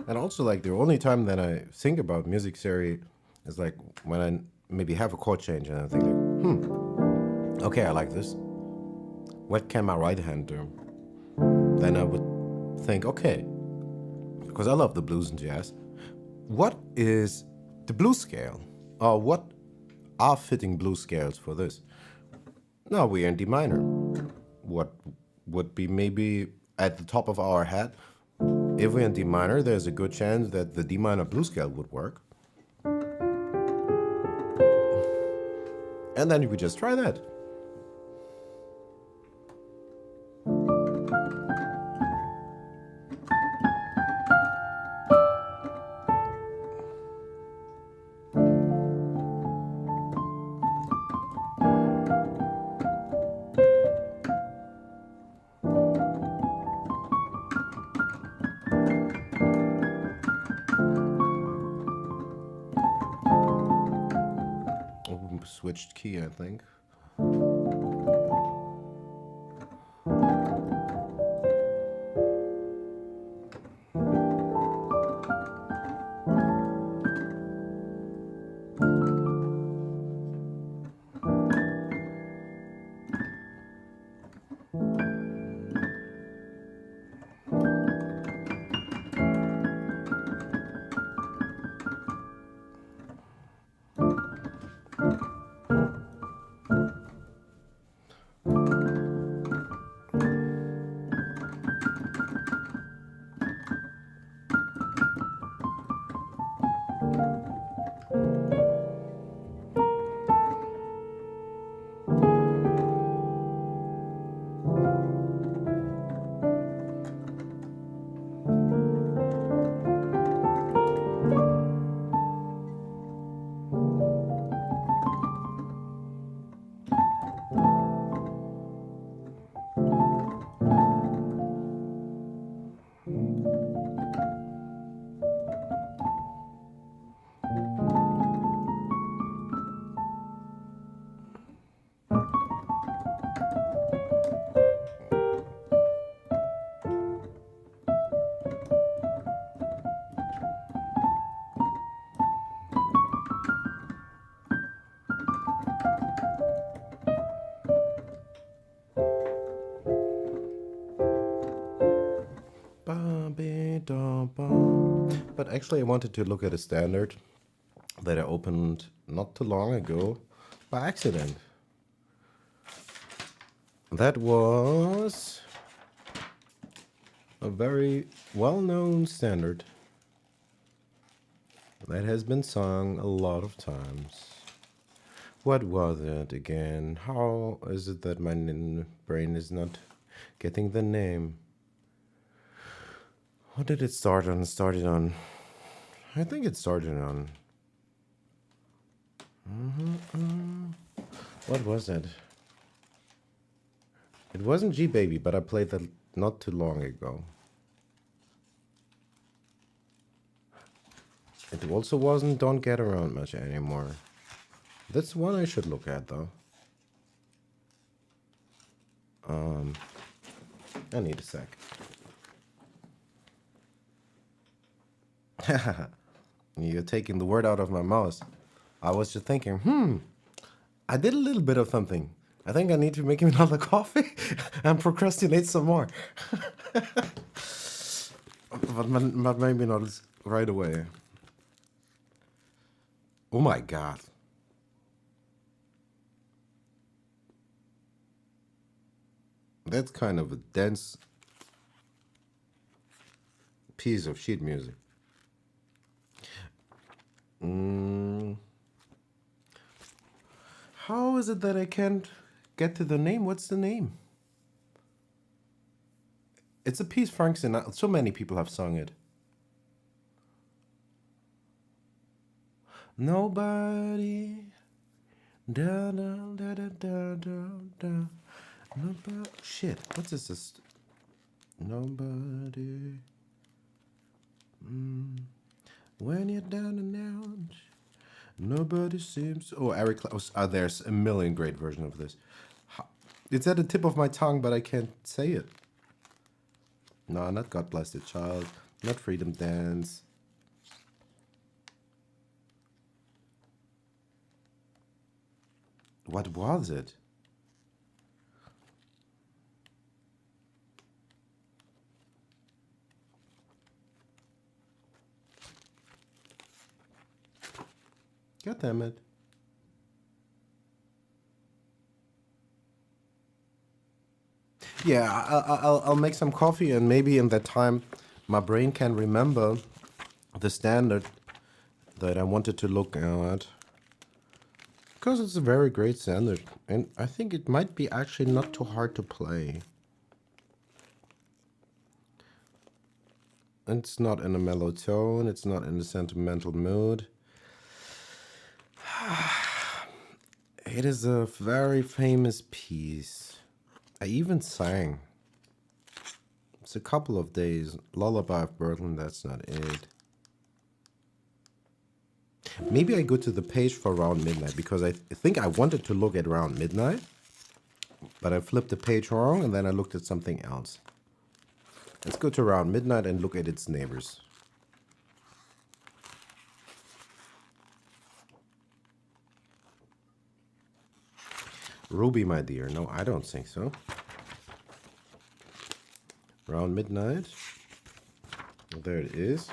And also, like, the only time that I think about music theory is like when I maybe have a chord change and I think like, okay, I like this. What can my right hand do? Then I would think, okay, because I love the blues and jazz. What is the blues scale? Or what are fitting blues scales for this? Now we're in D minor. What would be maybe at the top of our head? If we're in D minor, there's a good chance that the D minor blues scale would work. And then you could just try that. Switched key, I think. actually, I wanted to look at a standard that I opened not too long ago by accident. That was a very well-known standard that has been sung a lot of times. What was it again? How is it that my brain is not getting the name? What did it start on? Started on. I think it started on. What was it? It wasn't G Baby, but I played that not too long ago. It also wasn't Don't Get Around Much anymore. That's one I should look at though. I need a sec. You're taking the word out of my mouth. I was just thinking, I did a little bit of something. I think I need to make him another coffee and procrastinate some more. but maybe not right away. Oh my God. That's kind of a dense piece of sheet music. How is it that I can't get to the name? What's the name? It's a piece Frank Sinatra. So many people have sung it. Nobody. Da da da da da da da. Nobody. Shit. What is this? Nobody. When you're down and out. Nobody seems. Oh, Eric Clapton. Oh, there's a million great versions of this. It's at the tip of my tongue, but I can't say it. No, not God Bless the Child. Not Freedom Dance. What was it? God damn it. Yeah, I'll make some coffee, and maybe in that time my brain can remember the standard that I wanted to look at. Because it's a very great standard, and I think it might be actually not too hard to play. It's not in a mellow tone, it's not in a sentimental mood. It is a very famous piece. I even sang. It's a couple of days. Lullaby of Berlin, that's not it. Maybe I go to the page for Around Midnight, because I think I wanted to look at Around Midnight, but I flipped the page wrong and then I looked at something else. Let's go to Around Midnight and look at its neighbors. Ruby, my dear. No, I don't think so. Around Midnight. There it is.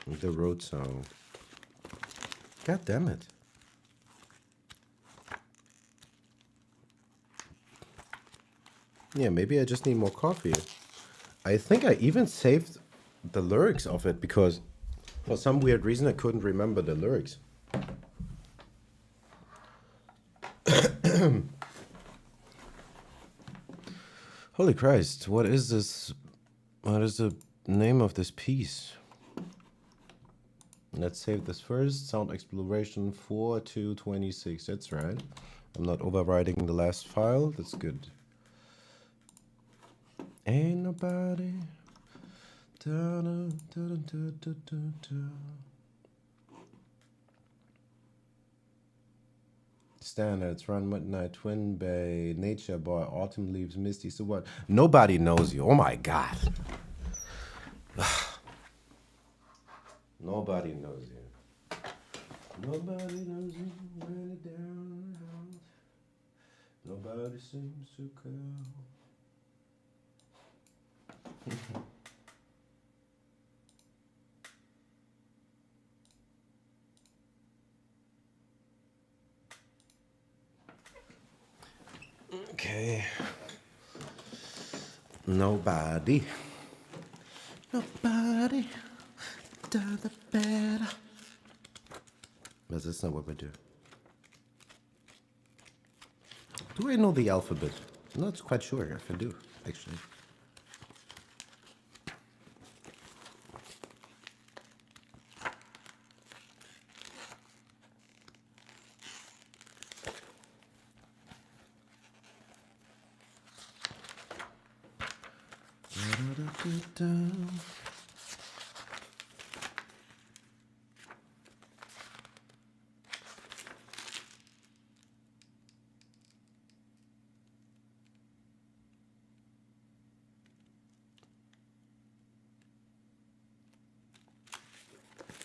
The Road Song. God damn it. Yeah, maybe I just need more coffee. I think I even saved the lyrics of it, because for some weird reason I couldn't remember the lyrics. Holy Christ, what is this? What is the name of this piece? Let's save this first. Sound Exploration 4226. That's right. I'm not overwriting the last file. That's good. Ain't nobody. Da, da, da, da, da, da, da. Standards, Run Midnight, Twin Bay, Nature Boy, Autumn Leaves, Misty. So what? Nobody knows you. Oh my God. Nobody knows you. Nobody knows you when you're down and out. Nobody seems to care. Okay. Nobody. Nobody does it better. But that's not what we do. Do I know the alphabet? I'm not quite sure if I do, actually.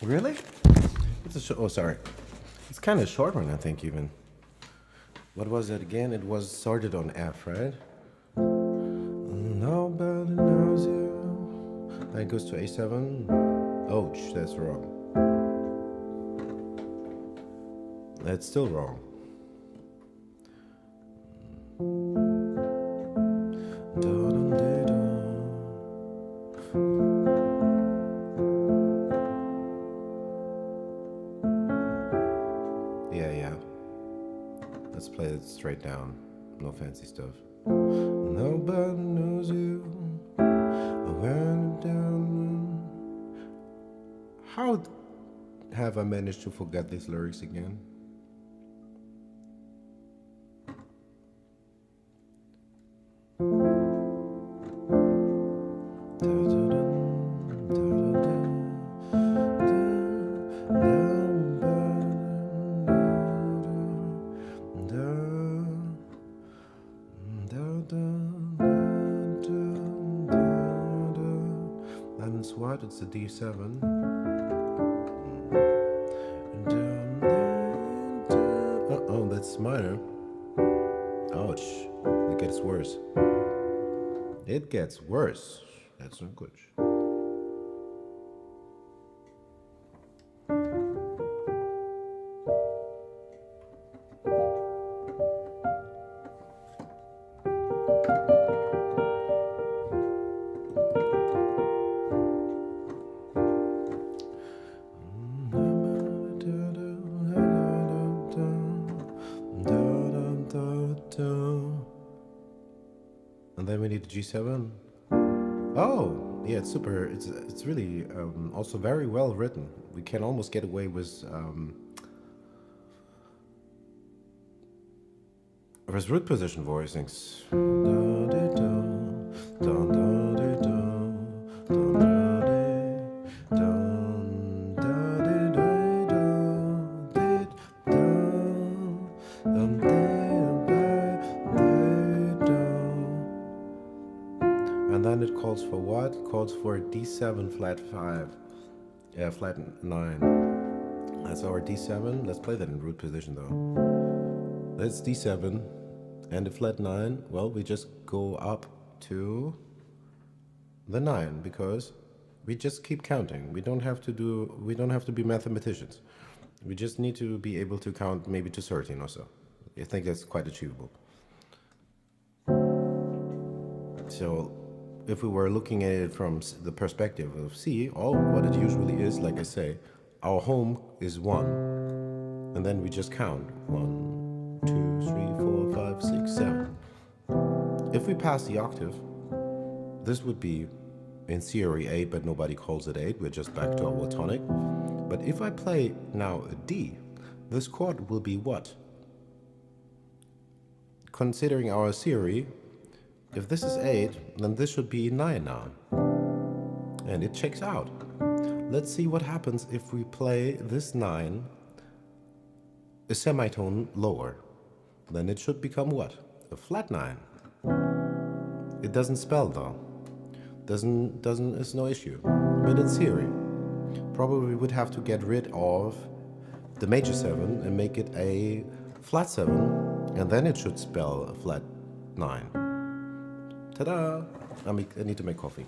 Really? It's a oh, sorry. It's kind of short one, I think, even. What was it again? It was started on F, right? Nobody knows you. Then it goes to A7. Ouch, that's wrong. That's still wrong. Yeah, yeah. Let's play it straight down. No fancy stuff. Nobody knows you. When down. How have I managed to forget these lyrics again? And it's what? It's the D7. Oh, that's minor. Ouch. It gets worse. It gets worse. That's not good. And then we need the G7. Oh, yeah, it's super. It's really also very well written. We can almost get away with root position voicings. And then it calls for what? It calls for a D7 flat 5. Yeah, flat 9. That's our D7. Let's play that in root position though. That's D7. And the flat 9, well, we just go up to the 9 because we just keep counting. We don't have to be mathematicians. We just need to be able to count maybe to 13 or so. I think that's quite achievable. So if we were looking at it from the perspective of C, what it usually is, like I say, our home is 1. And then we just count 1, 2, 3, 4, 5, 6, 7. If we pass the octave, this would be in theory 8, but nobody calls it 8. We're just back to our tonic. But if I play now a D, this chord will be what? Considering our theory, if this is 8, then this should be 9 now. And it checks out. Let's see what happens if we play this 9 a semitone lower. Then it should become what? A flat 9. It doesn't spell though. It's no issue. But in theory, probably we would have to get rid of the major 7 and make it a flat 7, and then it should spell a flat 9. Ta-da! I need to make coffee.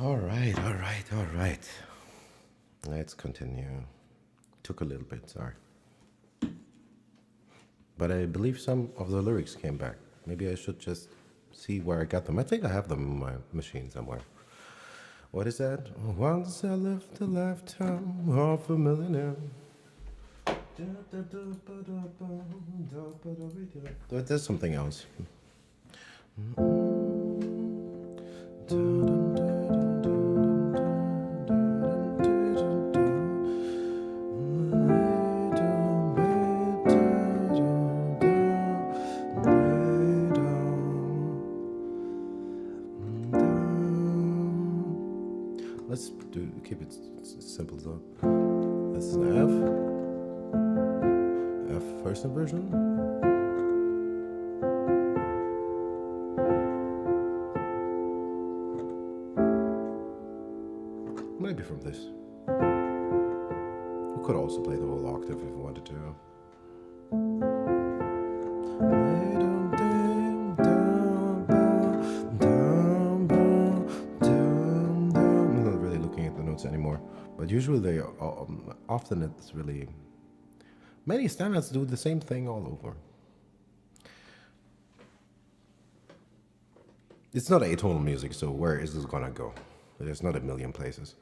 All right, all right, all right. Let's continue. Took a little bit, sorry. But I believe some of the lyrics came back. Maybe I should just see where I got them. I think I have them in my machine somewhere. What is that? Once I lived a lifetime of a millionaire. There's something else. Let's keep it simple though. This is an F first inversion. Maybe from this. We could also play the whole octave if we wanted to. I'm not really looking at the notes anymore, but usually they often it's really many standards do the same thing all over. It's not atonal music, so where is this gonna go? There's not a million places.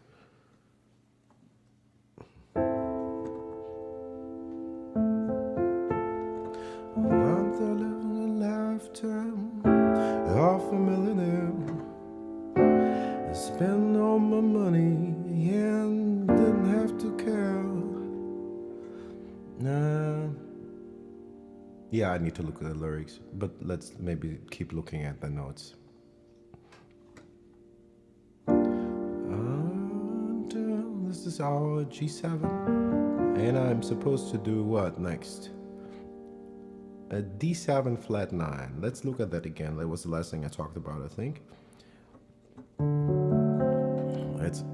Once I lived a lifetime of a millionaire. I spent all my money and didn't have to care. Yeah, I need to look at the lyrics, but let's maybe keep looking at the notes. This is our G7, and I'm supposed to do what next? A D7 flat 9. Let's look at that again. That was the last thing I talked about, I think. It's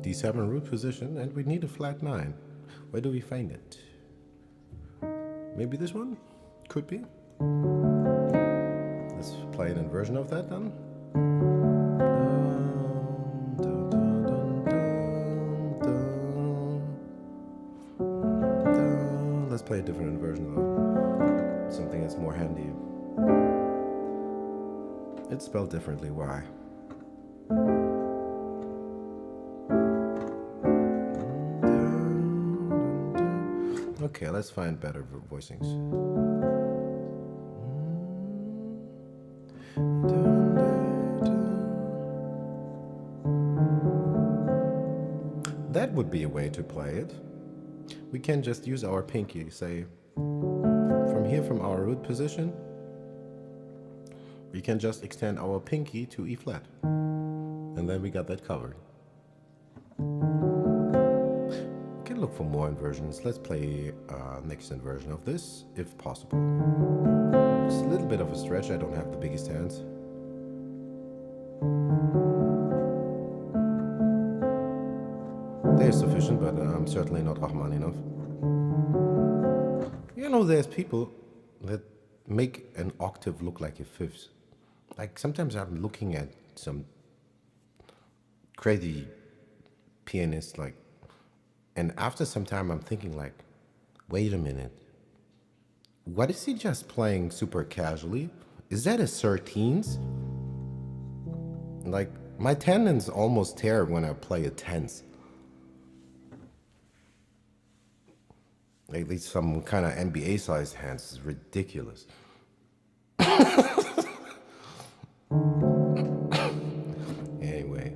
D7 root position, and we need a flat 9. Where do we find it? Maybe this one? Could be. Let's play an inversion of that then. Let's play a different inversion though. Something that's more handy. It's spelled differently, why? Okay, let's find better voicings. That would be a way to play it. We can just use our pinky, say, from here from our root position, we can just extend our pinky to E flat. And then we got that covered. We can look for more inversions. Let's play next inversion of this, if possible. It's a little bit of a stretch, I don't have the biggest hands. They're sufficient, but I'm certainly not Rahman enough. You know, there's people that make an octave look like a fifth. Like sometimes I'm looking at some crazy pianists, like, and after some time I'm thinking like, wait a minute, what is he just playing super casually? Is that a 13th? Like, my tendons almost tear when I play a tenth. At least some kind of NBA-sized hands is ridiculous. Anyway,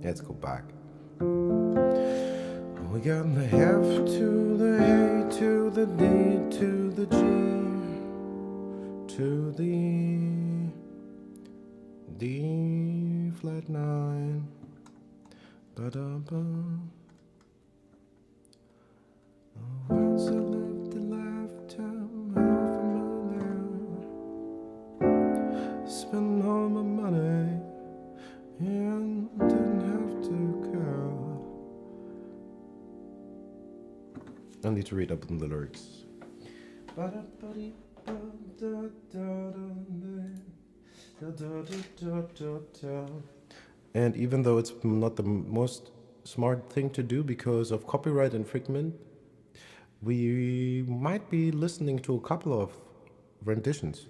let's go back. We got the F to the A to the D to the G to the D flat 9. Ba-da-ba. Once I lived a lifetime of a millionaire. Spent all my money and didn't have to care. I need to read up on the lyrics. And even though it's not the most smart thing to do because of copyright infringement, we might be listening to a couple of renditions.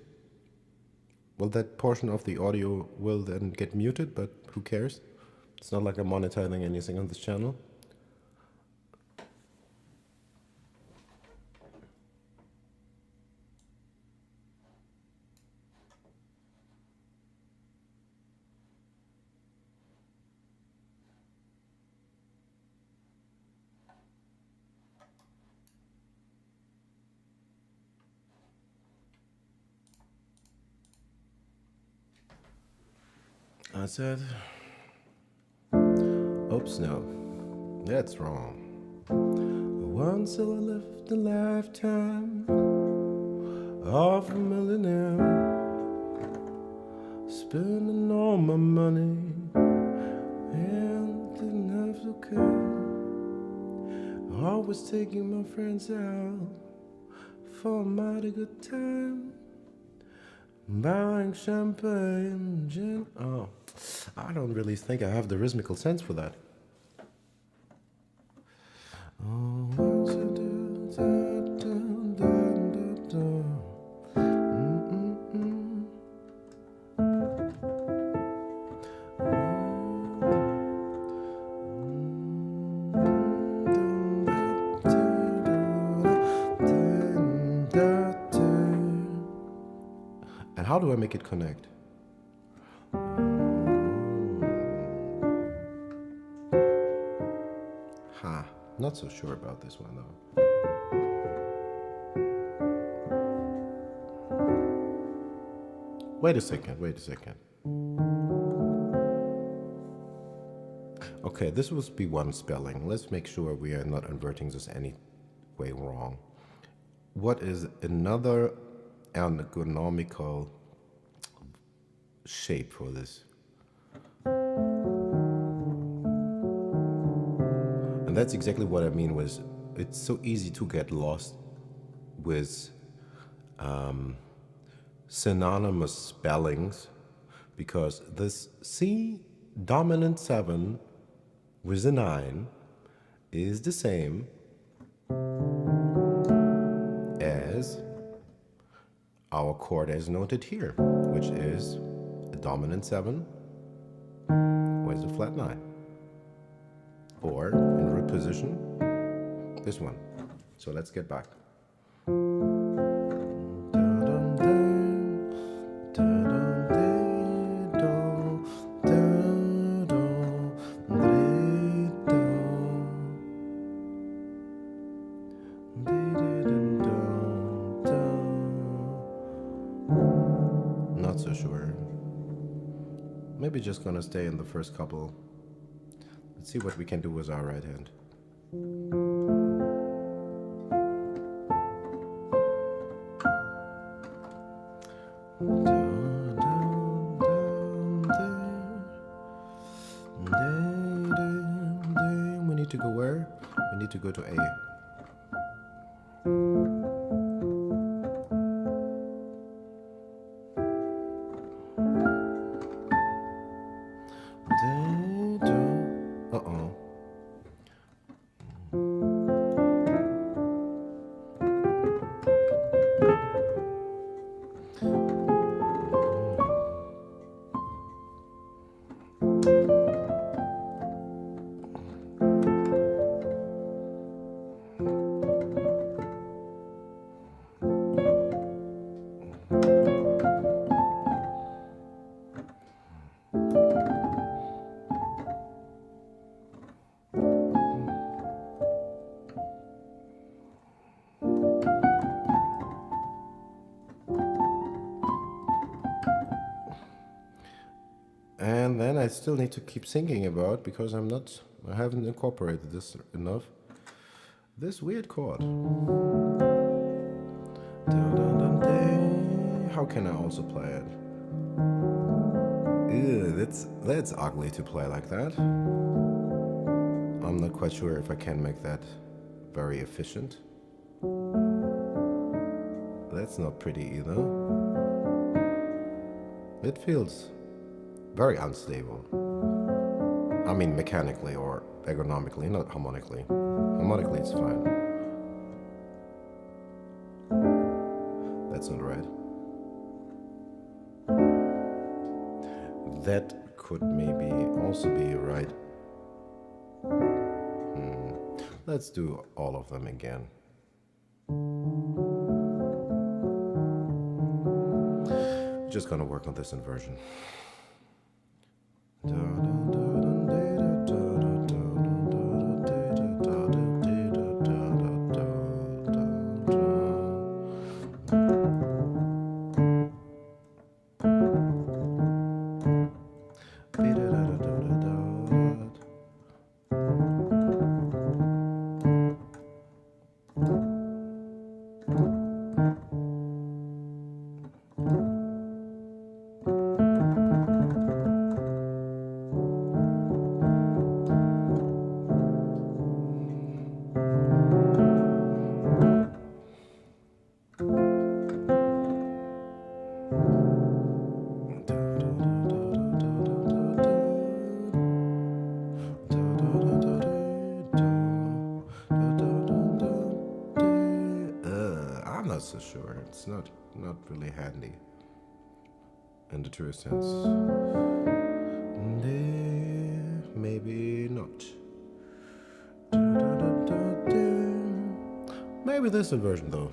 Well, that portion of the audio will then get muted, but who cares? It's not like I'm monetizing anything on this channel. I said, oops, no, that's wrong. Once I lived a lifetime of a millionaire, spending all my money and didn't have to care. Always taking my friends out for a mighty good time, buying champagne, gin. Oh, I don't really think I have the rhythmical sense for that. Oh, once I do, da, da, da, da, da. And how do I make it connect? Ha, not so sure about this one though. Wait a second. Okay, this will be one spelling. Let's make sure we are not inverting this any way wrong. What is another ergonomical shape for this? And that's exactly what I mean with it's so easy to get lost with synonymous spellings, because this C dominant 7 with a 9 is the same as our chord as noted here, which is a dominant 7 with a flat 9. Or in root position, this one. So let's get back. Not so sure. Maybe just gonna stay in the first couple. Let's see what we can do with our right hand. We need to go where? We need to go to A. Uh-oh. And then I still need to keep thinking about, because I haven't incorporated this enough, this weird chord. How can I also play it? Ew, that's ugly to play like that. I'm not quite sure if I can make that very efficient. That's not pretty either. It feels very unstable. I mean mechanically or ergonomically, not harmonically. Harmonically it's fine. That's not right. That could maybe also be right. Let's do all of them again. Just gonna work on this inversion. I'm not so sure. It's not really handy in the true sense. Maybe not. Maybe this inversion though.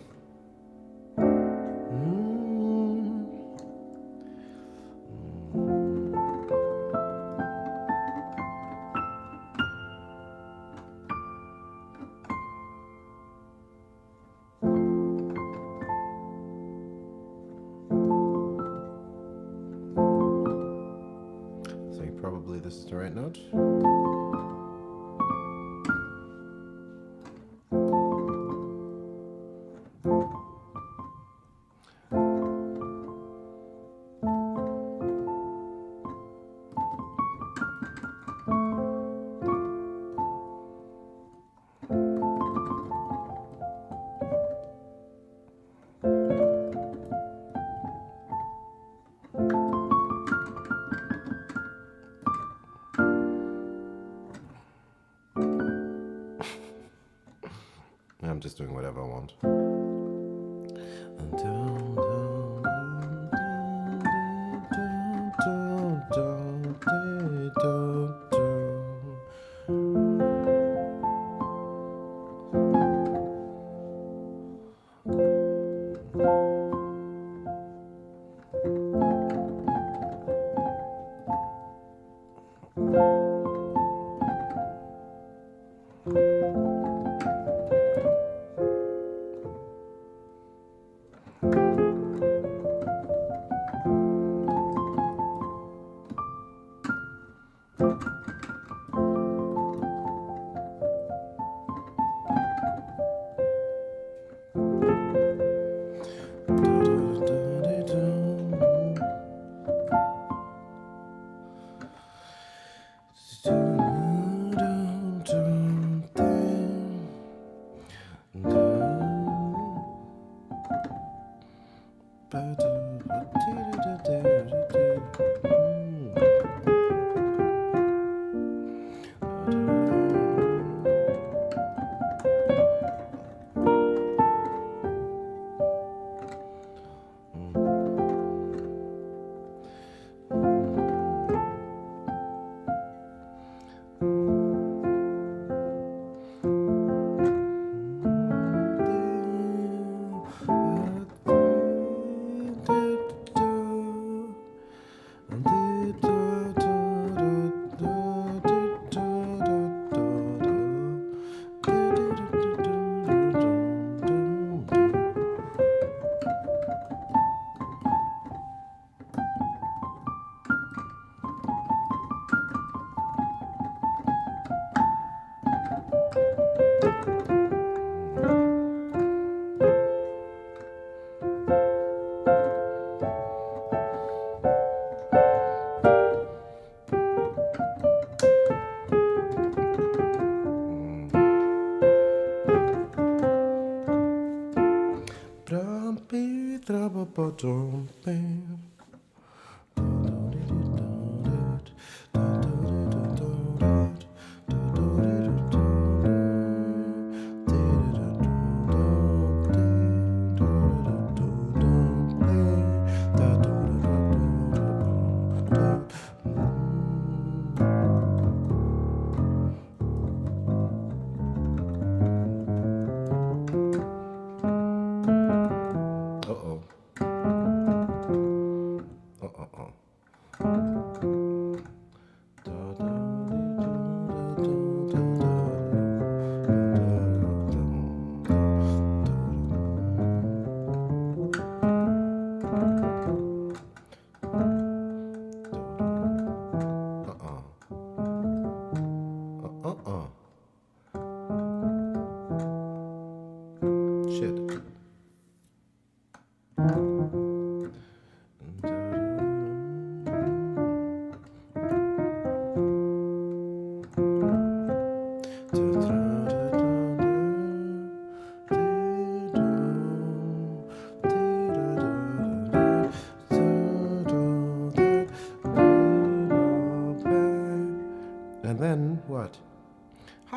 Probably this is the right note. I'm just doing whatever I want.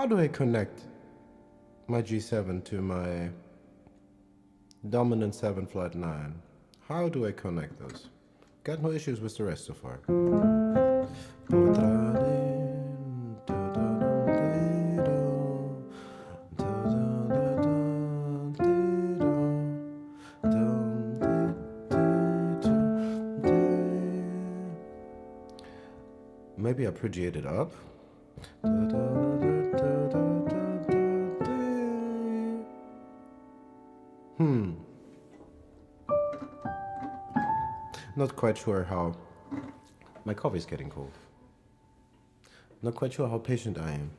How do I connect my G7 to my dominant 7 flat 9? How do I connect those? Got no issues with the rest so far. Maybe I prettied it up. Not quite sure how. My coffee's getting cold. Not quite sure how patient I am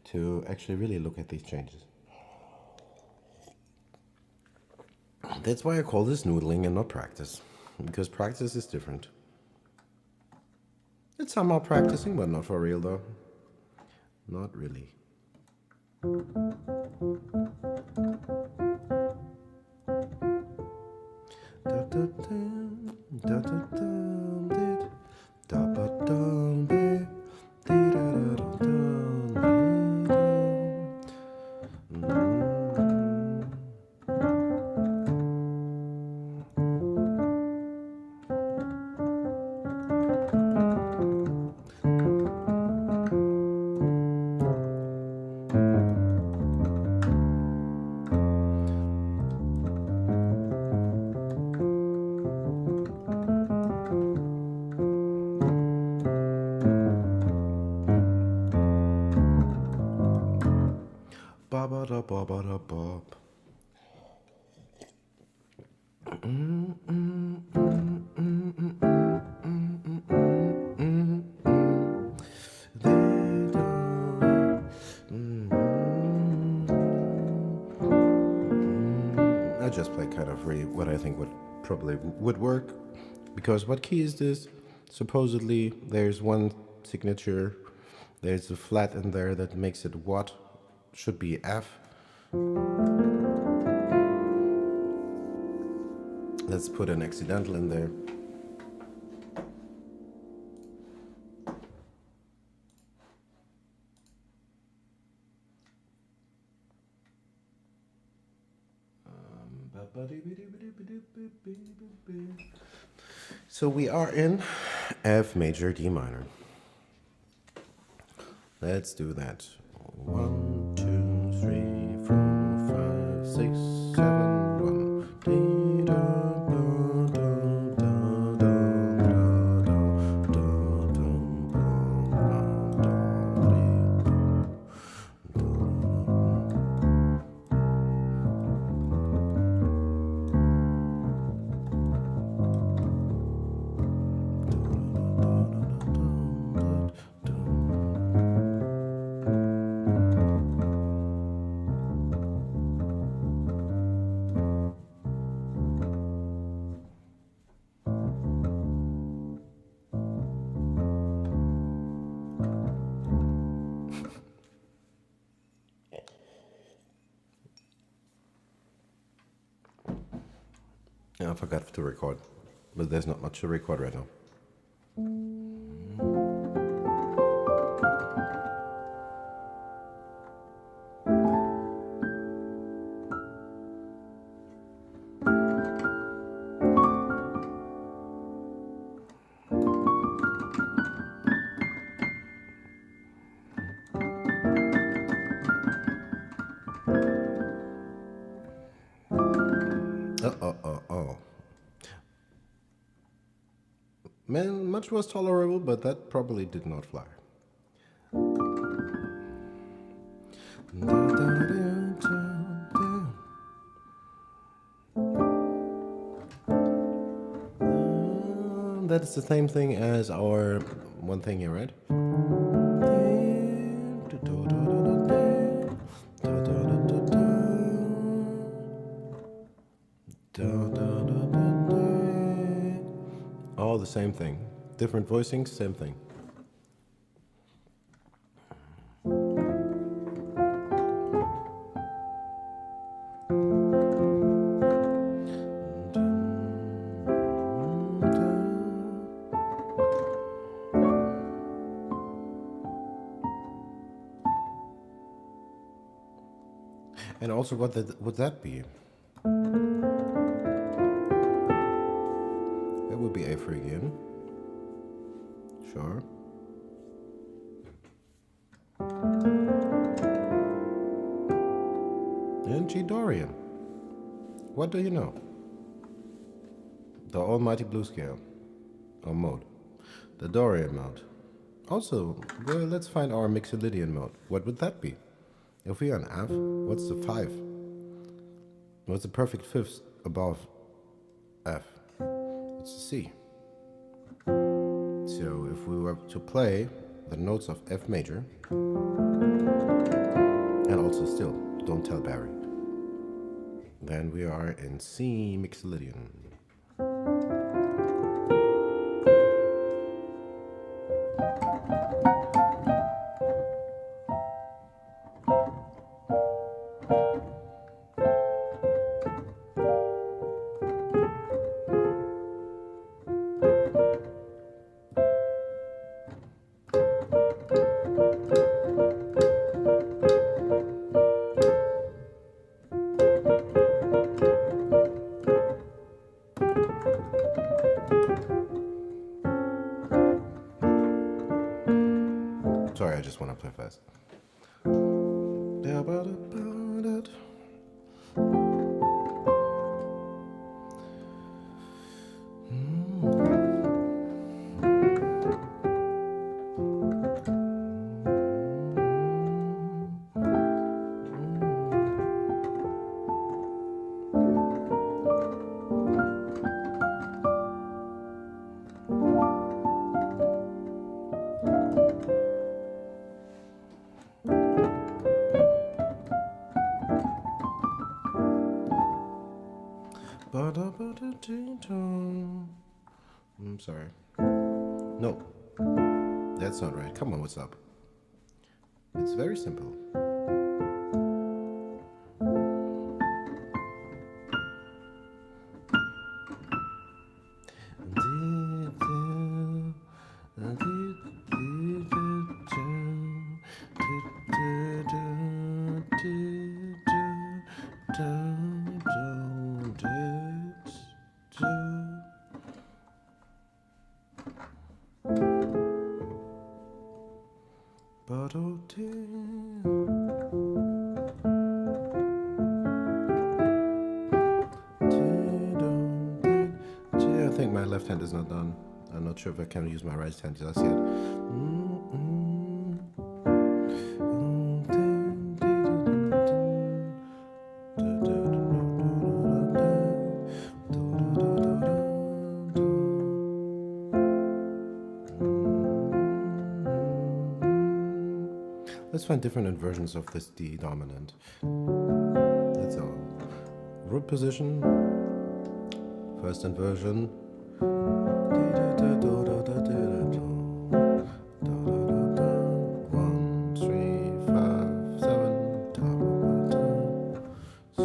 to actually really look at these changes. That's why I call this noodling and not practice, because practice is different. It's somehow practicing, but not for real though. Not really. Ba-ba-da-ba-ba-da-ba. I just play kind of really what I think would probably would work, because what key is this? Supposedly there's one signature, there's a flat in there that makes it what should be F. Let's put an accidental in there. So we are in F major D minor. Let's do that. 1, 2, 3, 4, 5, 6, 7, 1. Yeah, I forgot to record, but there's not much to record right now. Oh. Man, much was tolerable, but that probably did not fly. That is the same thing as our one thing here, right? All the same thing. Different voicings, same thing. And also, what would that be? That would be A Phrygian. Sure. And G Dorian. What do you know? The almighty blues scale. Or mode. The Dorian mode. Also, well, let's find our Mixolydian mode. What would that be? If we are on F, what's the 5? What's the perfect fifth above F? It's a C. So if we were to play the notes of F major, and also still, don't tell Barry, then we are in C Mixolydian. Sorry, I just want to play fast. I'm sorry. No, that's not right. Come on, what's up? It's very simple. I think my left hand is not done. I'm not sure if I can use my right hand just yet. Let's find different inversions of this D dominant. That's all. Root position. First inversion. 1, 3, 5, 7. 3,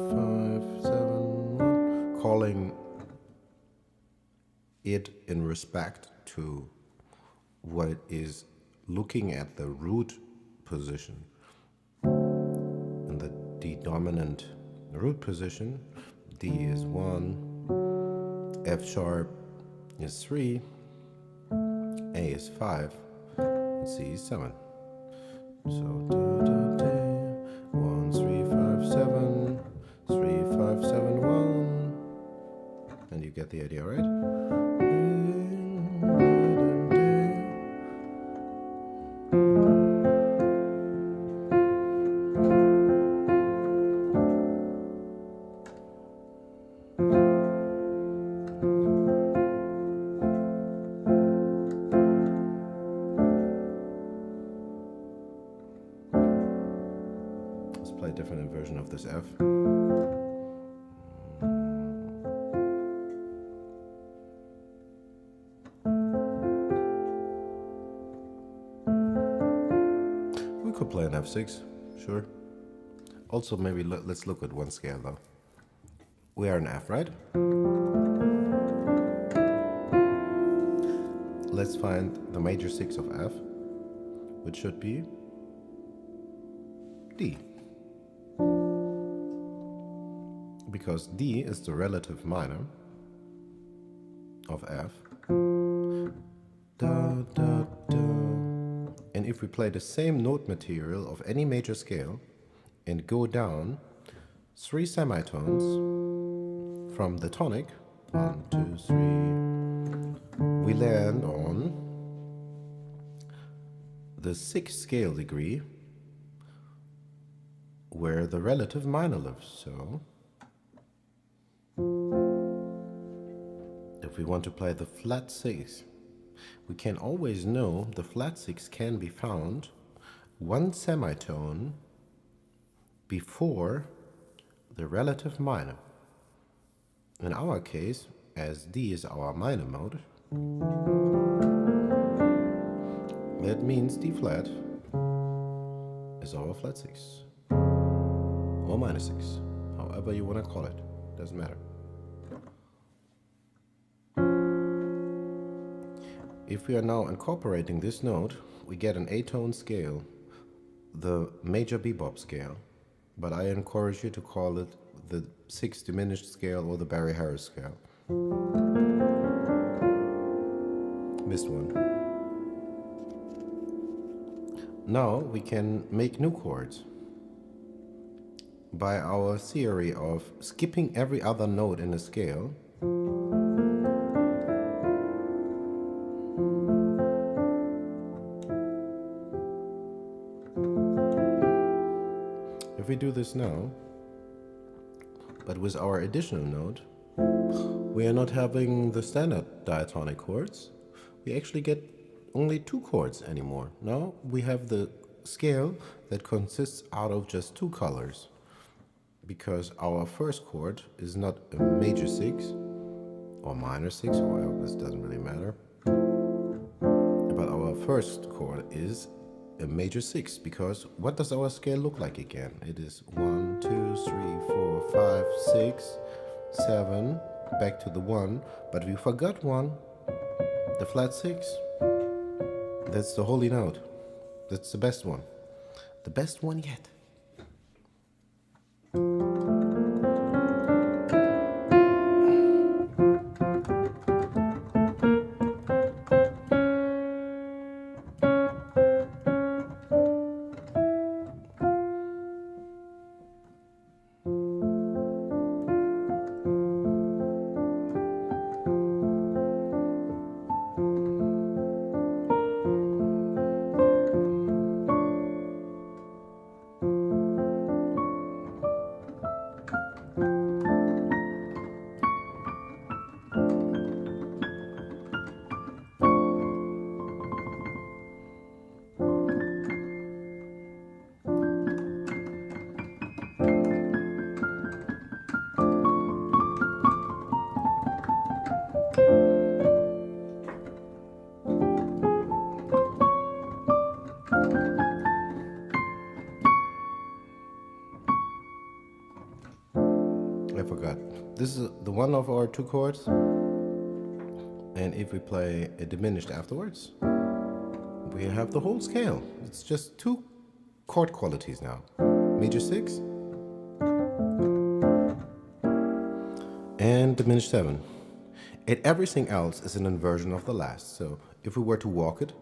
5, 7, 1. Calling it in respect to what it is, looking at the root position. In the D dominant root position, D is 1, F sharp is 3, A is 5, and C is 7. So 1, 3, 5, 7, 3, 5, 7, 1, and you get the idea, right? Play a different inversion of this F. We could play an F6, sure. Also, maybe let's look at one scale though. We are in F, right? Let's find the major 6 of F, which should be D. because D is the relative minor of F. Da, da, da. And if we play the same note material of any major scale and go down 3 semitones from the tonic, 1, 2, 3, we land on the 6th scale degree where the relative minor lives. So if we want to play the flat 6, we can always know the flat 6 can be found 1 semitone before the relative minor. In our case, as D is our minor mode, that means D flat is our flat 6 or minor 6, however you want to call it, doesn't matter. If we are now incorporating this note, we get an A-tone scale, the major bebop scale, but I encourage you to call it the 6th diminished scale or the Barry Harris scale. Missed one. Now we can make new chords by our theory of skipping every other note in a scale. If we do this now, but with our additional note, we are not having the standard diatonic chords. We actually get only 2 chords anymore. Now we have the scale that consists out of just 2 colors, because our first chord is not a major 6 or minor 6, or this doesn't really matter, but our first chord is a major 6, because what does our scale look like again? It is 1, 2, 3, 4, 5, 6, 7, back to the 1, but we forgot one, the flat 6. That's the holy note. That's the best one. The best one yet. I forgot. This is the one of our 2 chords. And if we play a diminished afterwards, we have the whole scale. It's just 2 chord qualities now. Major 6 and diminished 7. And everything else is an inversion of the last. So if we were to walk it,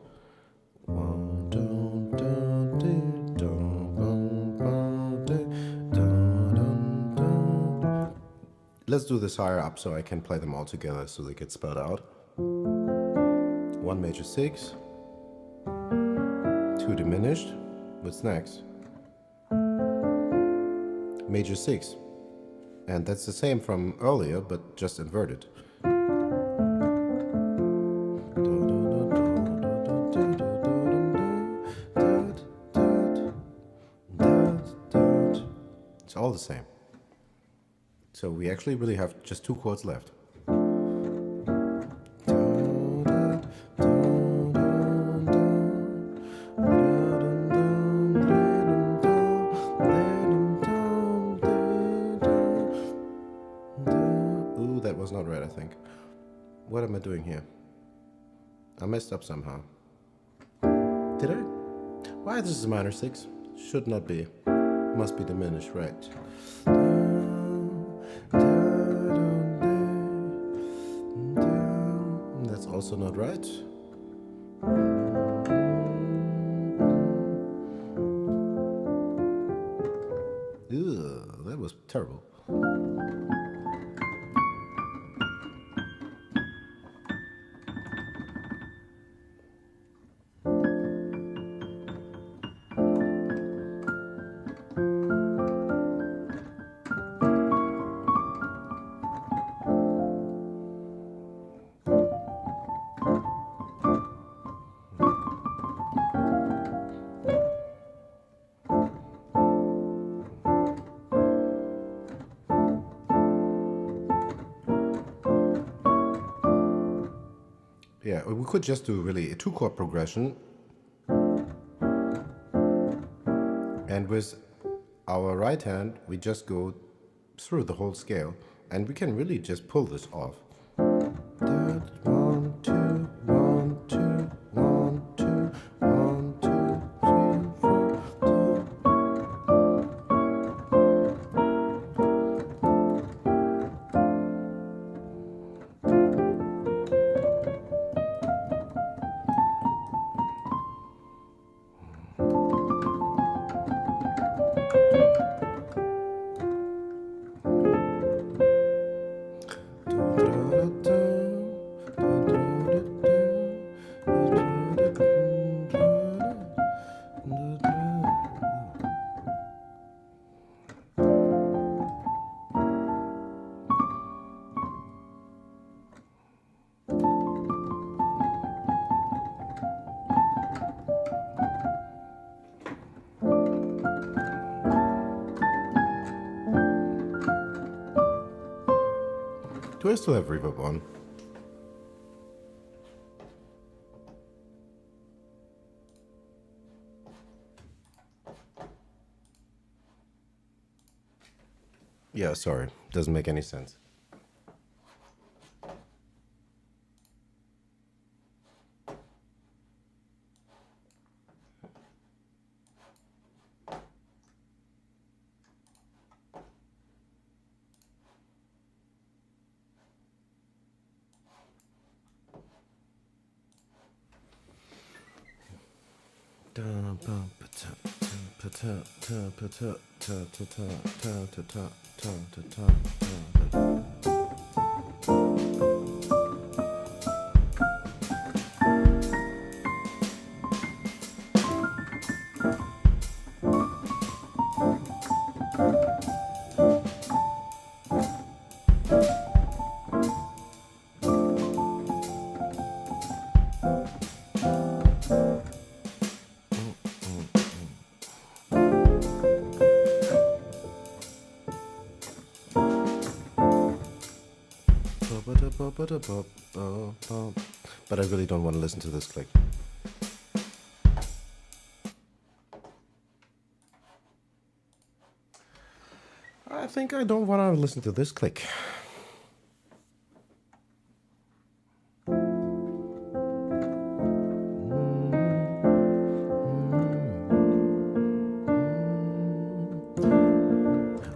let's do this higher up so I can play them all together so they get spelled out. 1 major 6, 2 diminished. What's next? Major 6. And that's the same from earlier, but just inverted. It's all the same. So we actually really have just 2 chords left. Ooh, that was not right, I think. What am I doing here? I messed up somehow. Did I? Why this is a minor 6? Should not be. Must be diminished, right? also not right. Ew, that was terrible. Yeah, we could just do really a 2-chord progression, and with our right hand we just go through the whole scale, and we can really just pull this off. 1, 2, 1, 2, 1, 2, 1, 2, 3, 4, Do I still have reverb on? Yeah, sorry. Doesn't make any sense. But I really don't want to listen to this click. I think I don't want to listen to this click.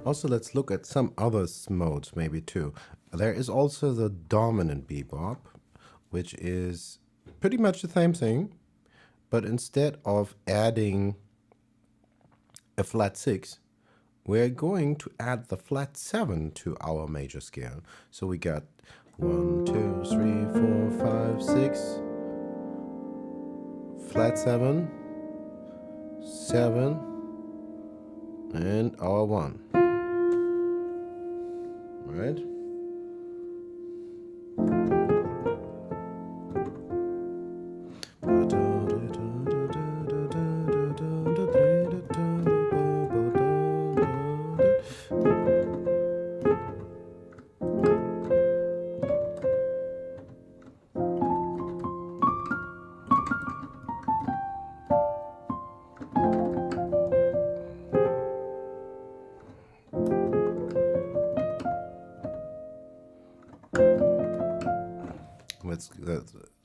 Also, let's look at some other modes, maybe too. There is also the dominant bebop, which is pretty much the same thing, but instead of adding a flat 6, we're going to add the flat 7 to our major scale. So we got 1, 2, 3, 4, 5, 6, flat 7, 7, and our 1. Right?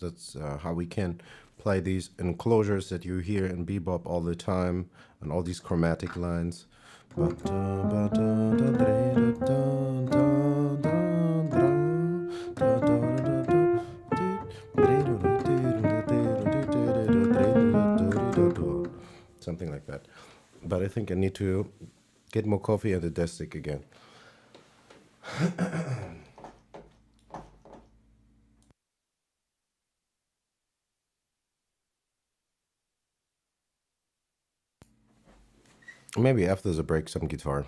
That's how we can play these enclosures that you hear in bebop all the time, and all these chromatic lines. but I think I need to get more coffee and the desk stick again. Maybe after the break, some guitar.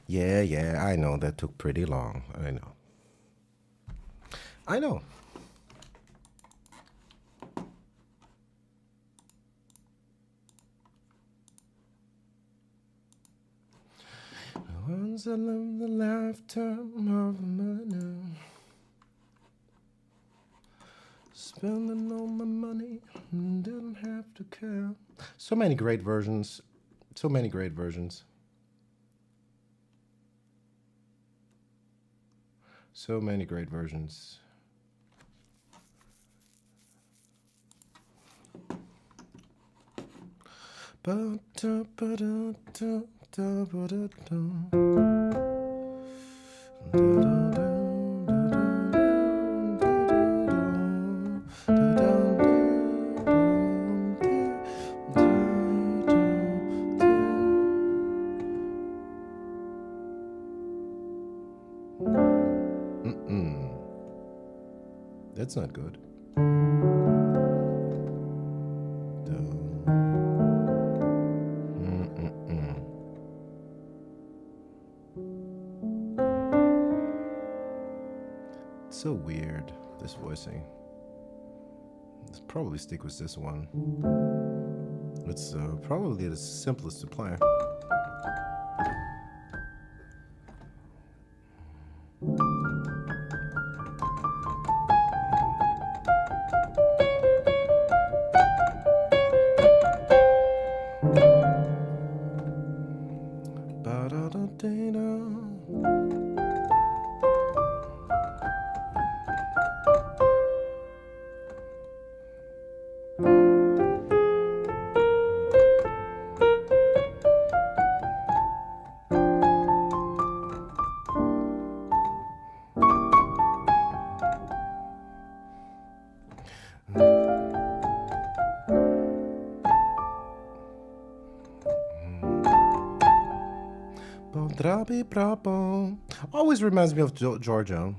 Yeah, I know that took pretty long. I know. I know. Once I lived the lifetime of a man, spending all my money, didn't have to care. So many great versions. So many great versions. So many great versions. That's not good. It's so weird, this voicing. Let's probably stick with this one. It's probably the simplest to play. Always reminds me of Georgia.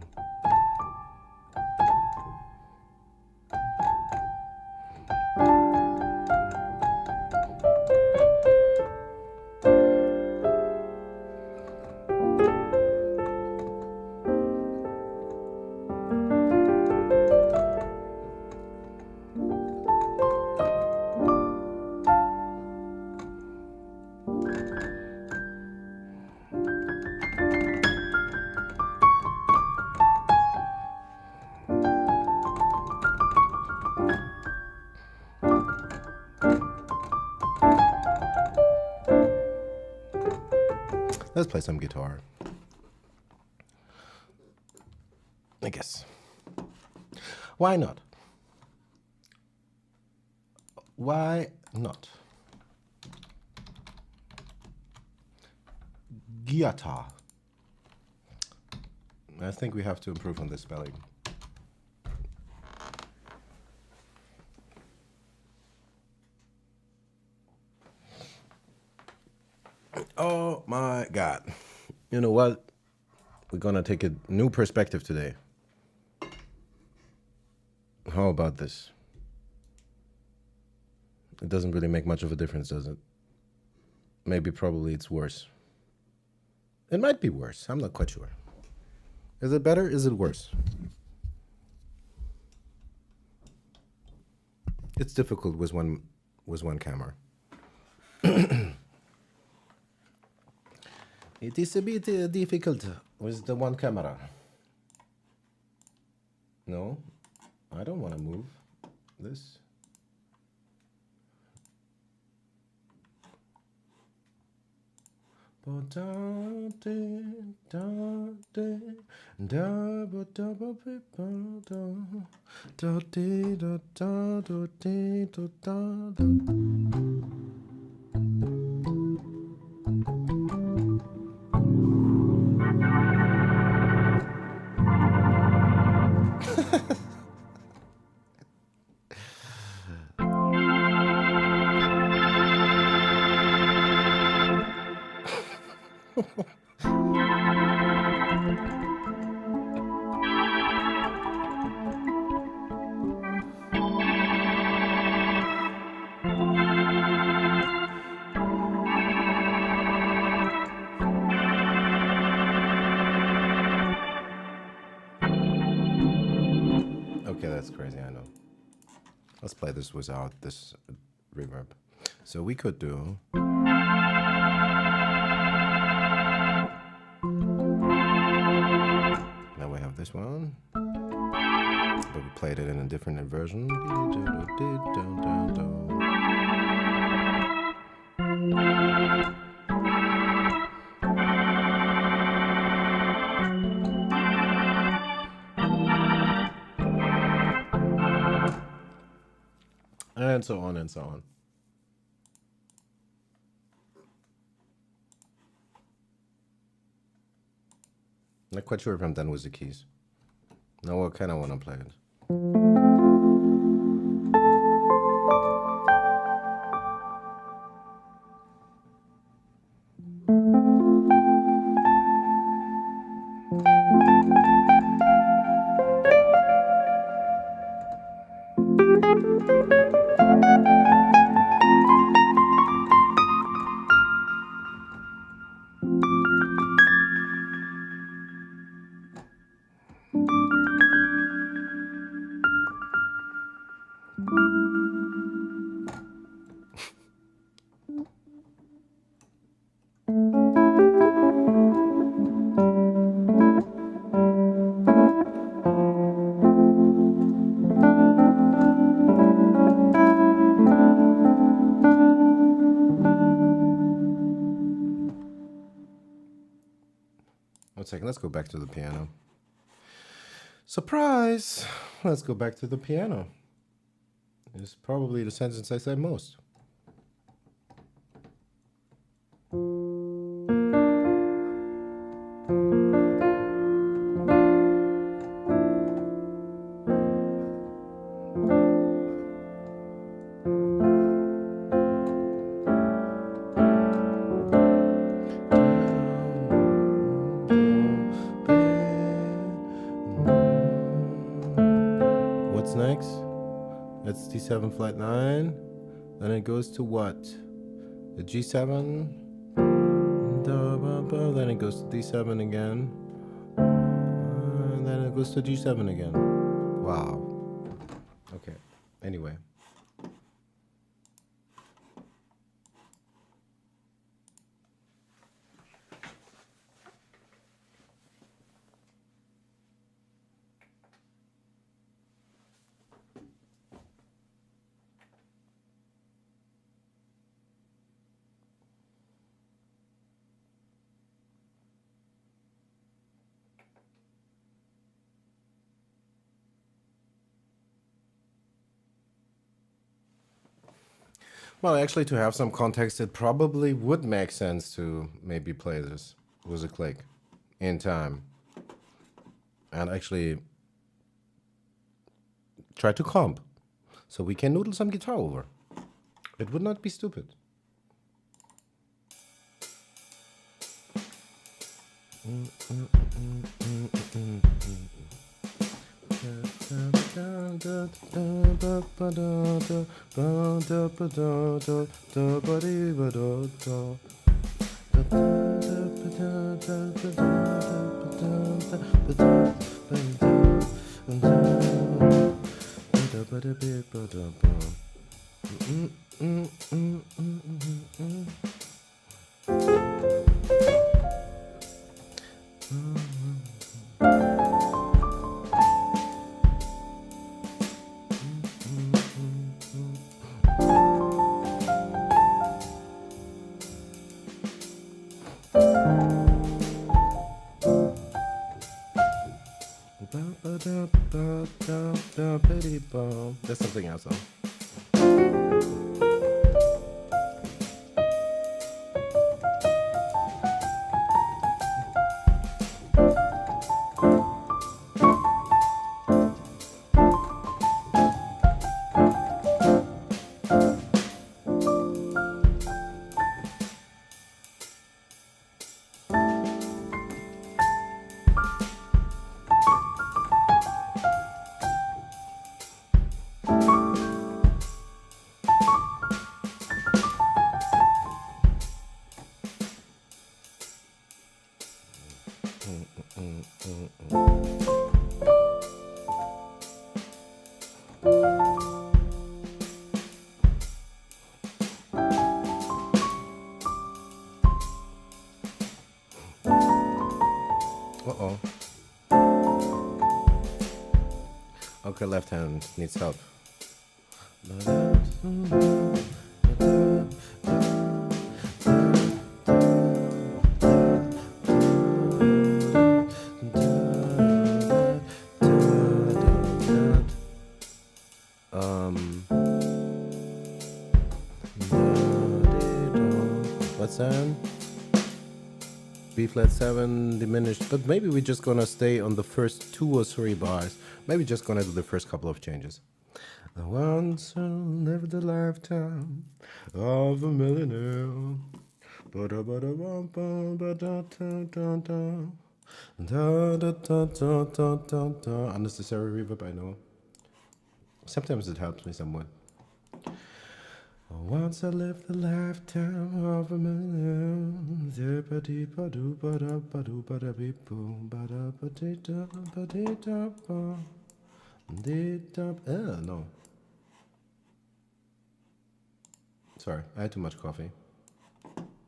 Let's play some guitar. I guess. Why not? Why not? Guitar. I think we have to improve on this spelling. Oh my God. You know what? We're gonna take a new perspective today. How about this? It doesn't really make much of a difference, does it? Maybe probably it's worse. It might be worse. I'm not quite sure. Is it better? Is it worse? It's difficult with one camera. It is a bit difficult with the one camera. No, I don't want to move this. That's crazy, I know. Let's play this without this reverb. So we could do. Now we have this one. But we played it in a different version. And so on and so on. Not quite sure if I'm done with the keys. Now I kind of want to play it. One second, let's go back to the piano. Surprise! Let's go back to the piano. It's probably the sentence I said most. What's next? That's D7 flat 9. Then it goes to what? The G7. Then it goes to D7 again. And then it goes to G7 again. Wow. Okay. Anyway. Well, actually, to have some context, it probably would make sense to maybe play this with a click in time. And actually try to comp. So we can noodle some guitar over. It would not be stupid. That's something else though. Uh-oh. Okay, left hand needs help. What's that? B flat 7 diminished, but maybe we're just gonna stay on the first 2 or 3 bars. Maybe just gonna do the first couple of changes. I once lived a lifetime of a millionaire. Unnecessary reverb, I know. Sometimes it helps me somewhat. Once I lived a lifetime of a millionaire. No. Sorry, I had too much coffee.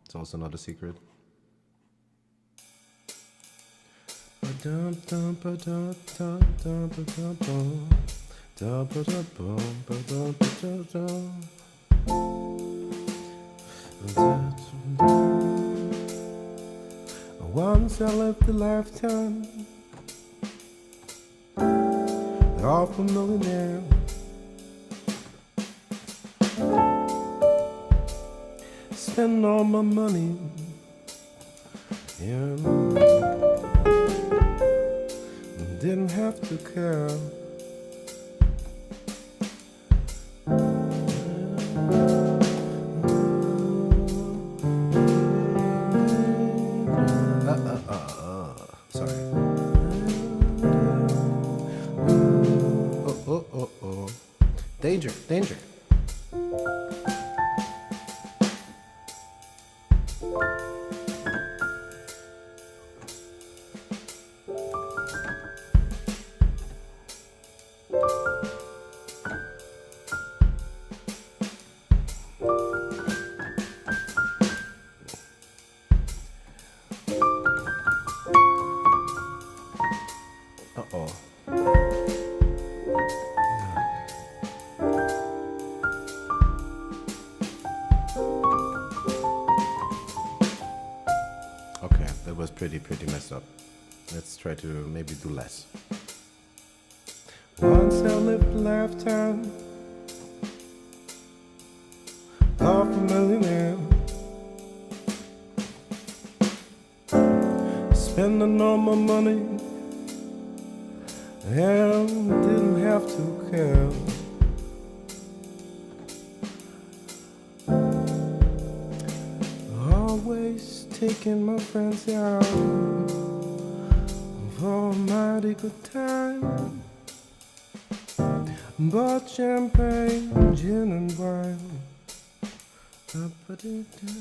It's also not a secret. Once I lived a lifetime of a millionaire. Spend all my money, yeah. Didn't have to care. Sorry. Oh. Danger, danger. Uh-oh. Okay, that was pretty messed up. Let's try to maybe do less. Once I lived a lifetime of a millionaire. Spending all my money and didn't have to care. Always taking my friends out for a mighty good time. Bought champagne, gin and wine. I put it down.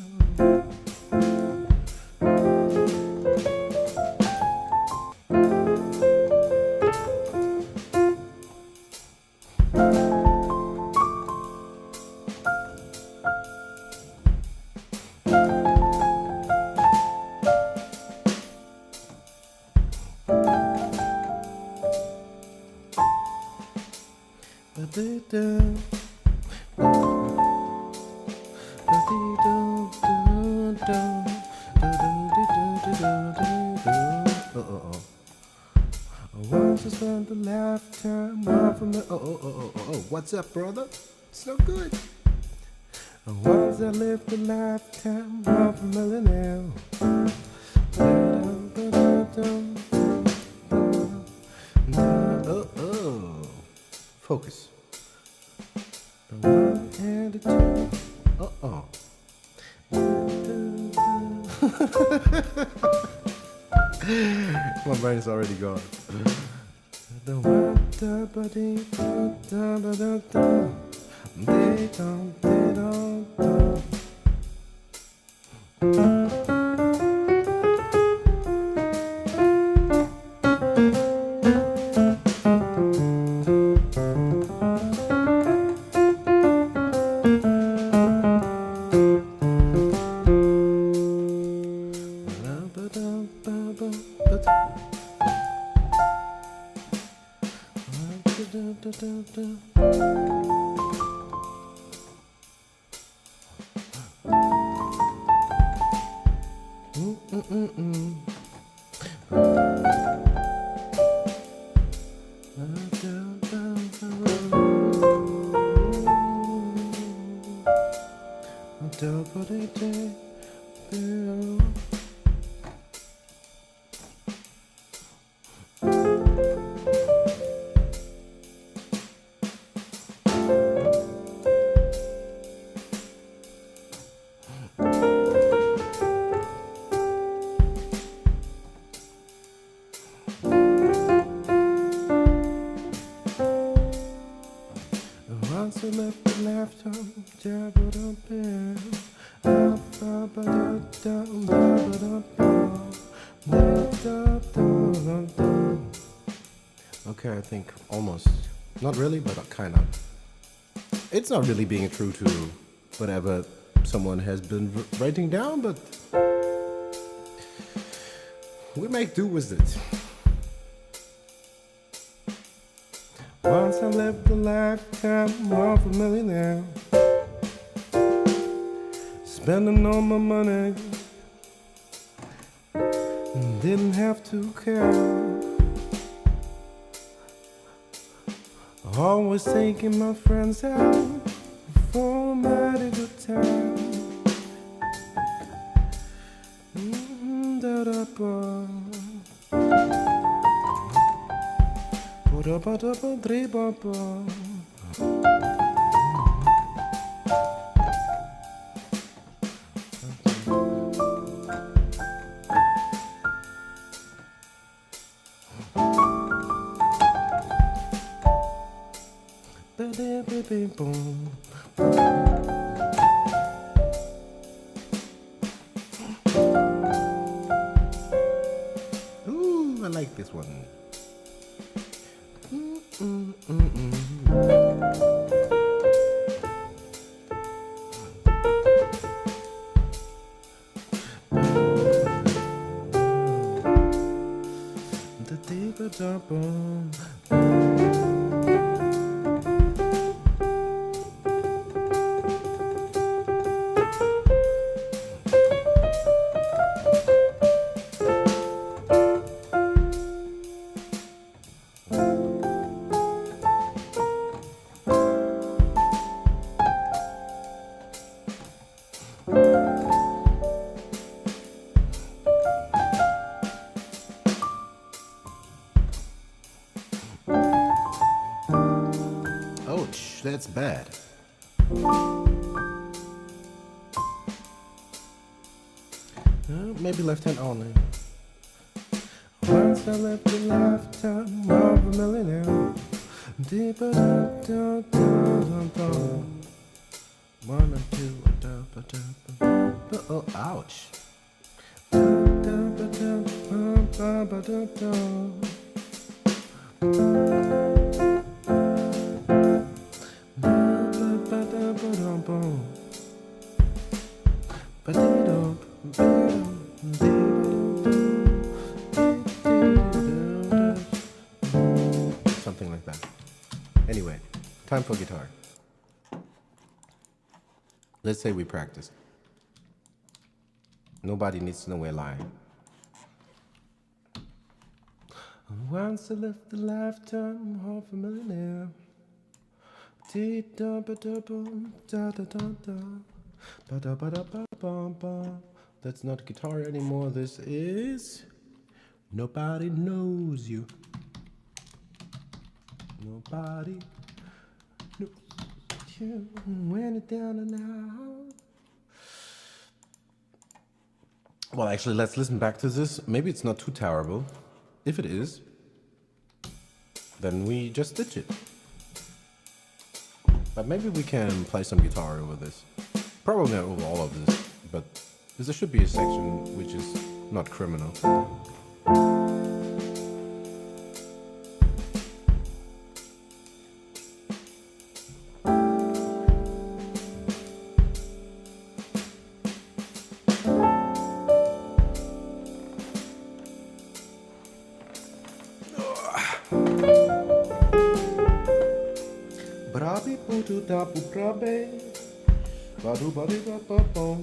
Once I spent a lifetime of a what's up, brother? It's no good. Once I lived a lifetime of a millionaire. Focus. One and a two. My brain is already gone. Once I left the laughter, okay, I think almost. Not really, but kind of. It's not really being true to whatever someone has been writing down, but we make do with it. Once I lived a lifetime of a millionaire, spending all my money, didn't have to care. Always taking my friends out for a mighty good time. Ooh, I like this one. The deeper double. Ouch, that's bad. Maybe left hand only. Once I lived a lifetime of a millionaire. Deeper da da da da. 1 and 2 da ba da ba. Oh, ouch. Da da ba da ba ba da da. Something like that. Anyway, time for guitar. Let's say we practice. Nobody needs to know we're lying. Once I lived a lifetime of a millionaire. That's not guitar anymore. This is Nobody Knows You. Nobody knows you when you're down and out. Well, actually, let's listen back to this. Maybe it's not too terrible. If it is, then we just ditch it. But maybe we can play some guitar over this. Probably not over all of this, but there should be a section which is not criminal. tu tapu prabe. Badu badu ba ba bom.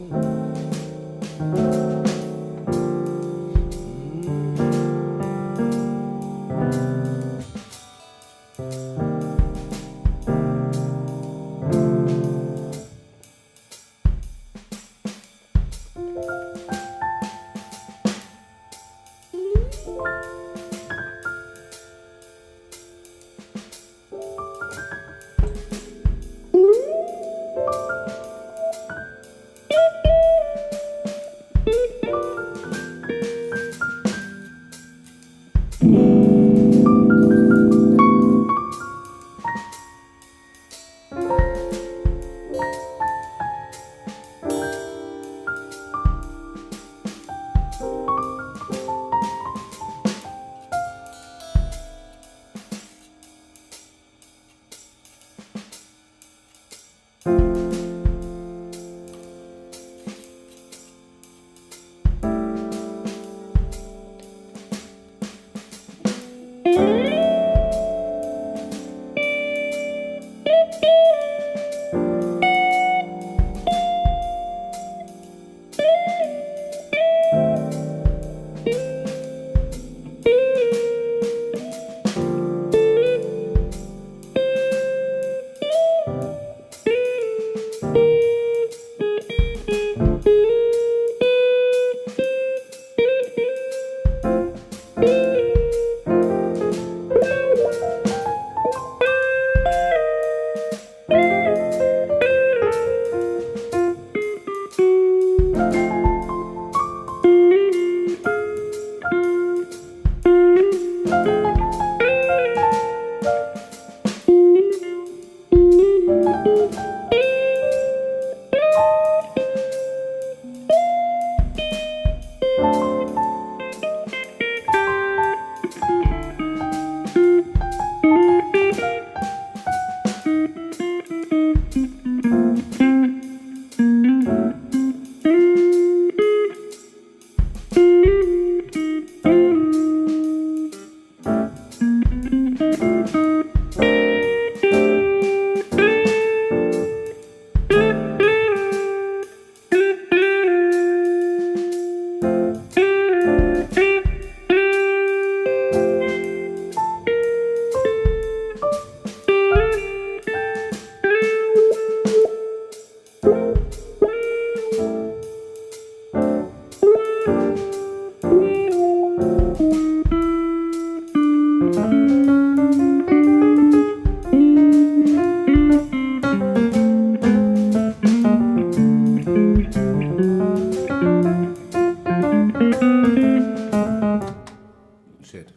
Shit.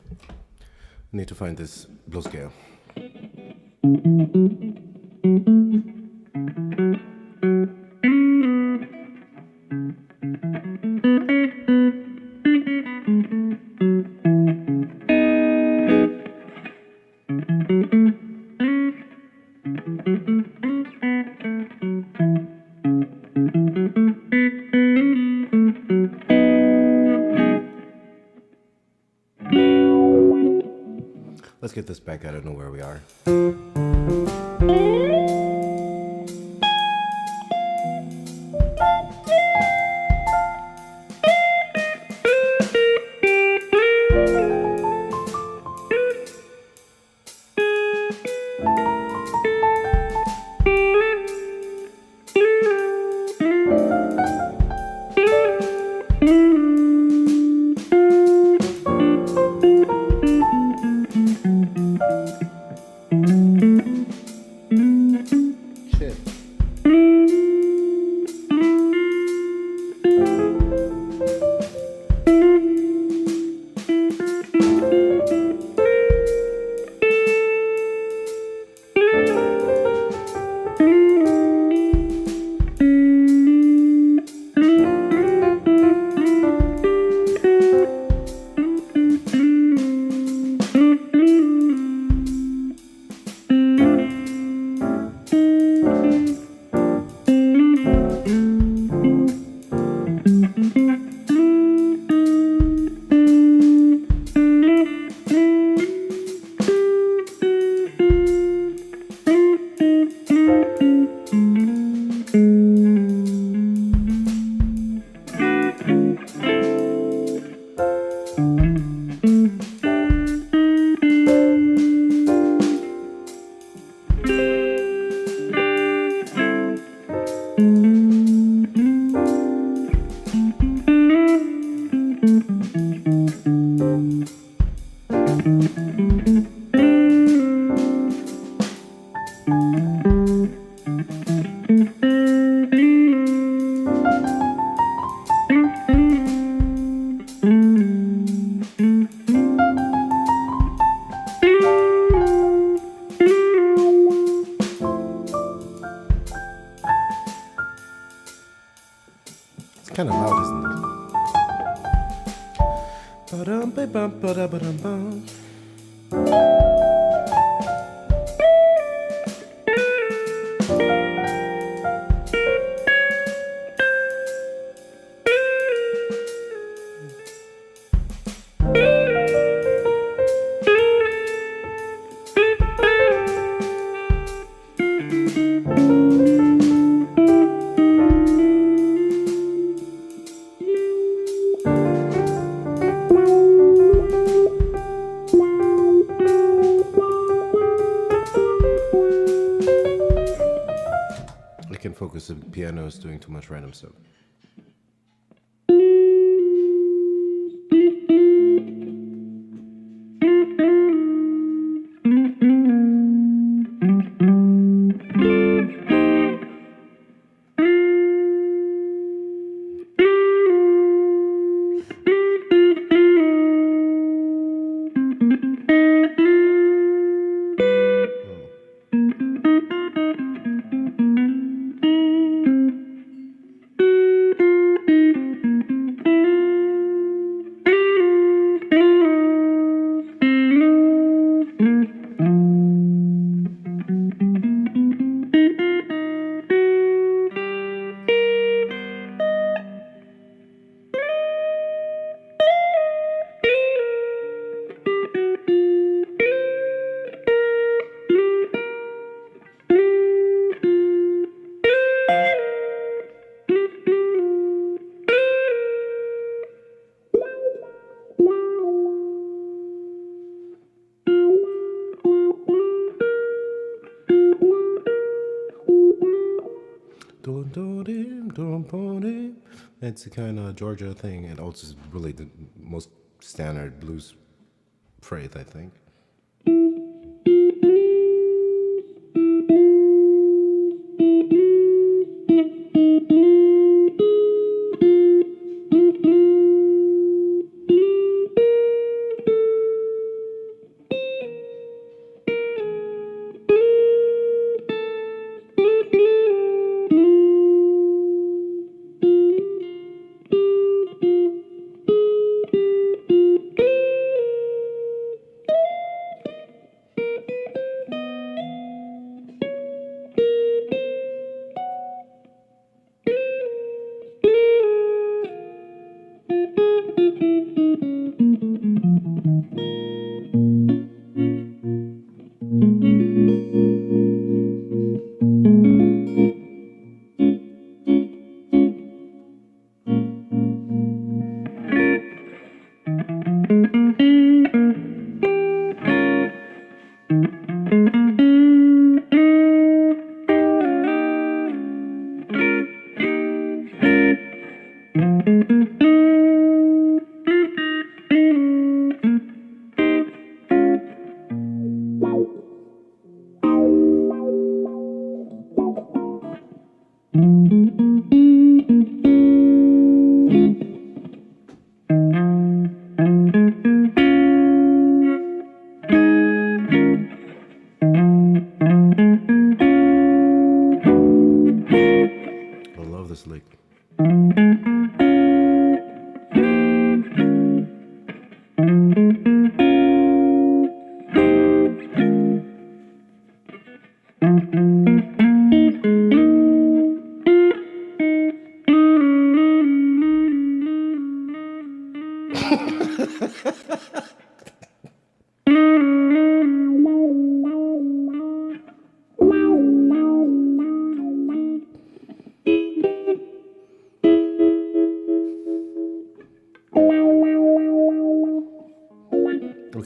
Need to find this blue scale. Let's get this back. I don't know where we are. It's kind of loud, isn't it? Ba-dum-ba-bum, ba-da-ba-dum-bum. I can focus if the piano is doing too much random stuff. It's a kind of Georgia thing, and also is really the most standard blues phrase, I think.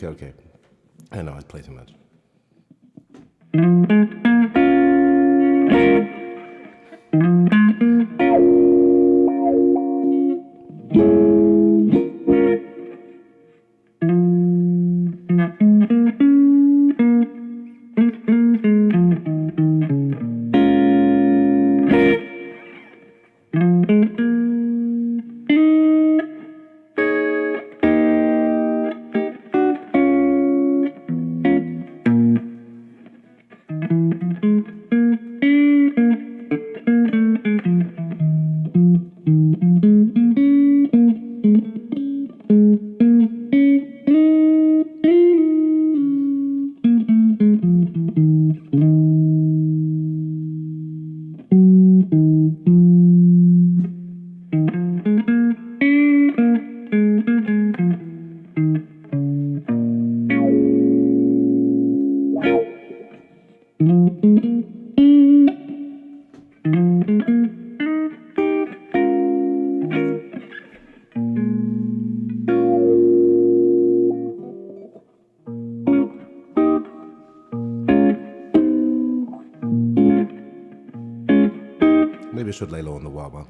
Okay, okay. I know I play too much. Maybe I should lay low on the wah wah.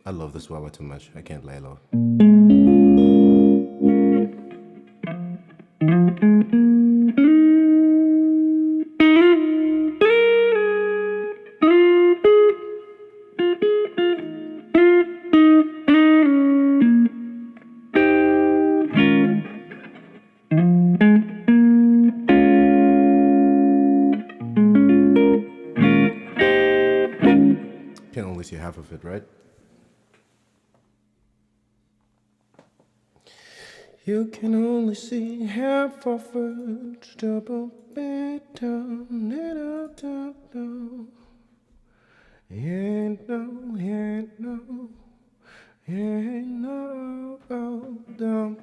I love this wah wah too much. I can't lay low. Can only see half of it, right? You can only see half of it. Double bit down, up, down. And no, down, down.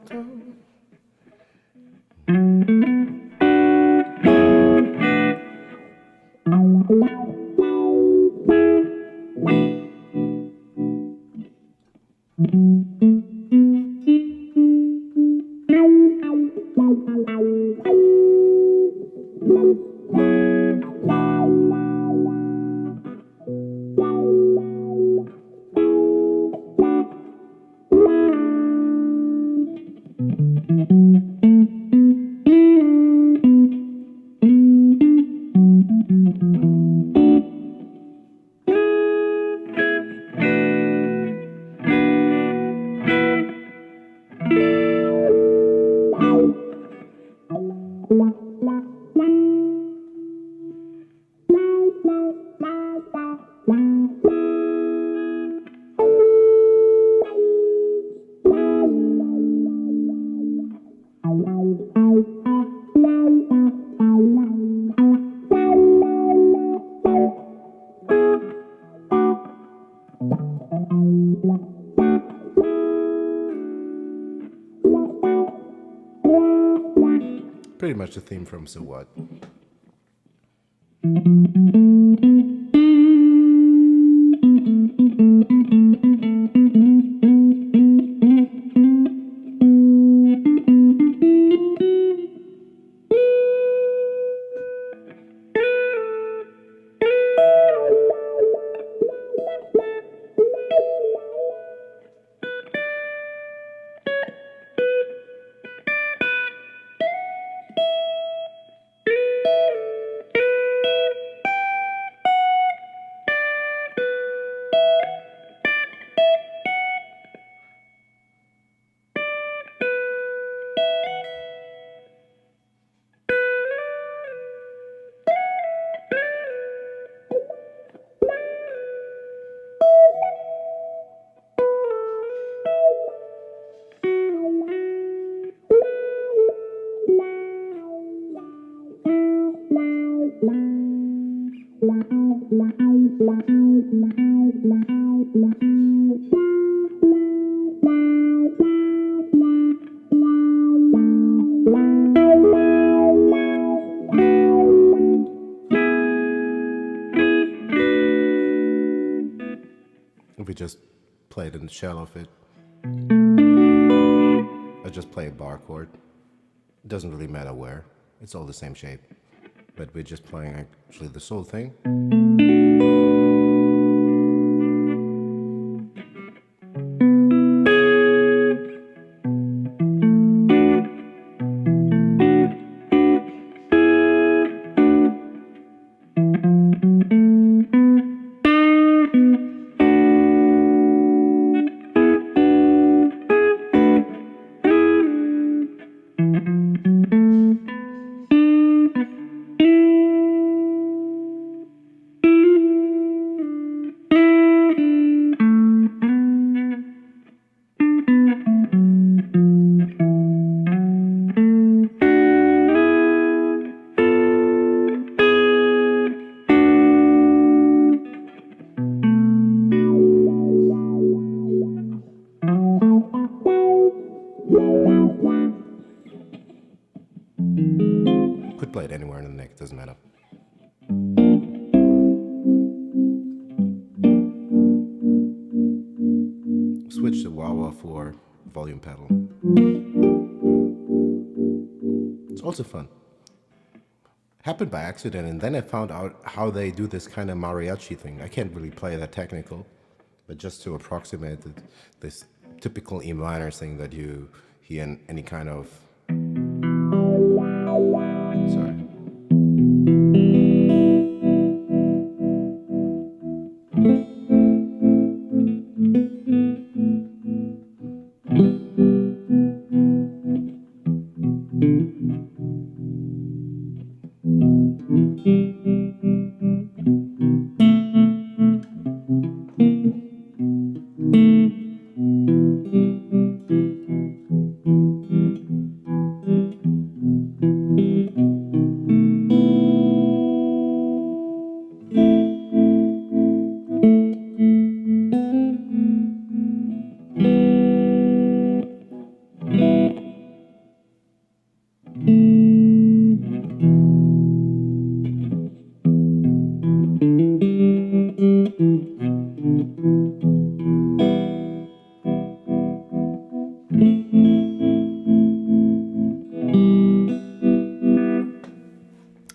Pretty much the theme from So What. If we just play it in the shell of it, I just play a bar chord. It doesn't really matter where. It's all the same shape. But we're just playing actually the sole thing. Could play it anywhere in the neck, doesn't matter. Switch the wah-wah for volume pedal. It's also fun. Happened by accident, and then I found out how they do this kind of mariachi thing. I can't really play that technical, but just to approximate this typical E minor thing that you hear in any kind of... Sorry.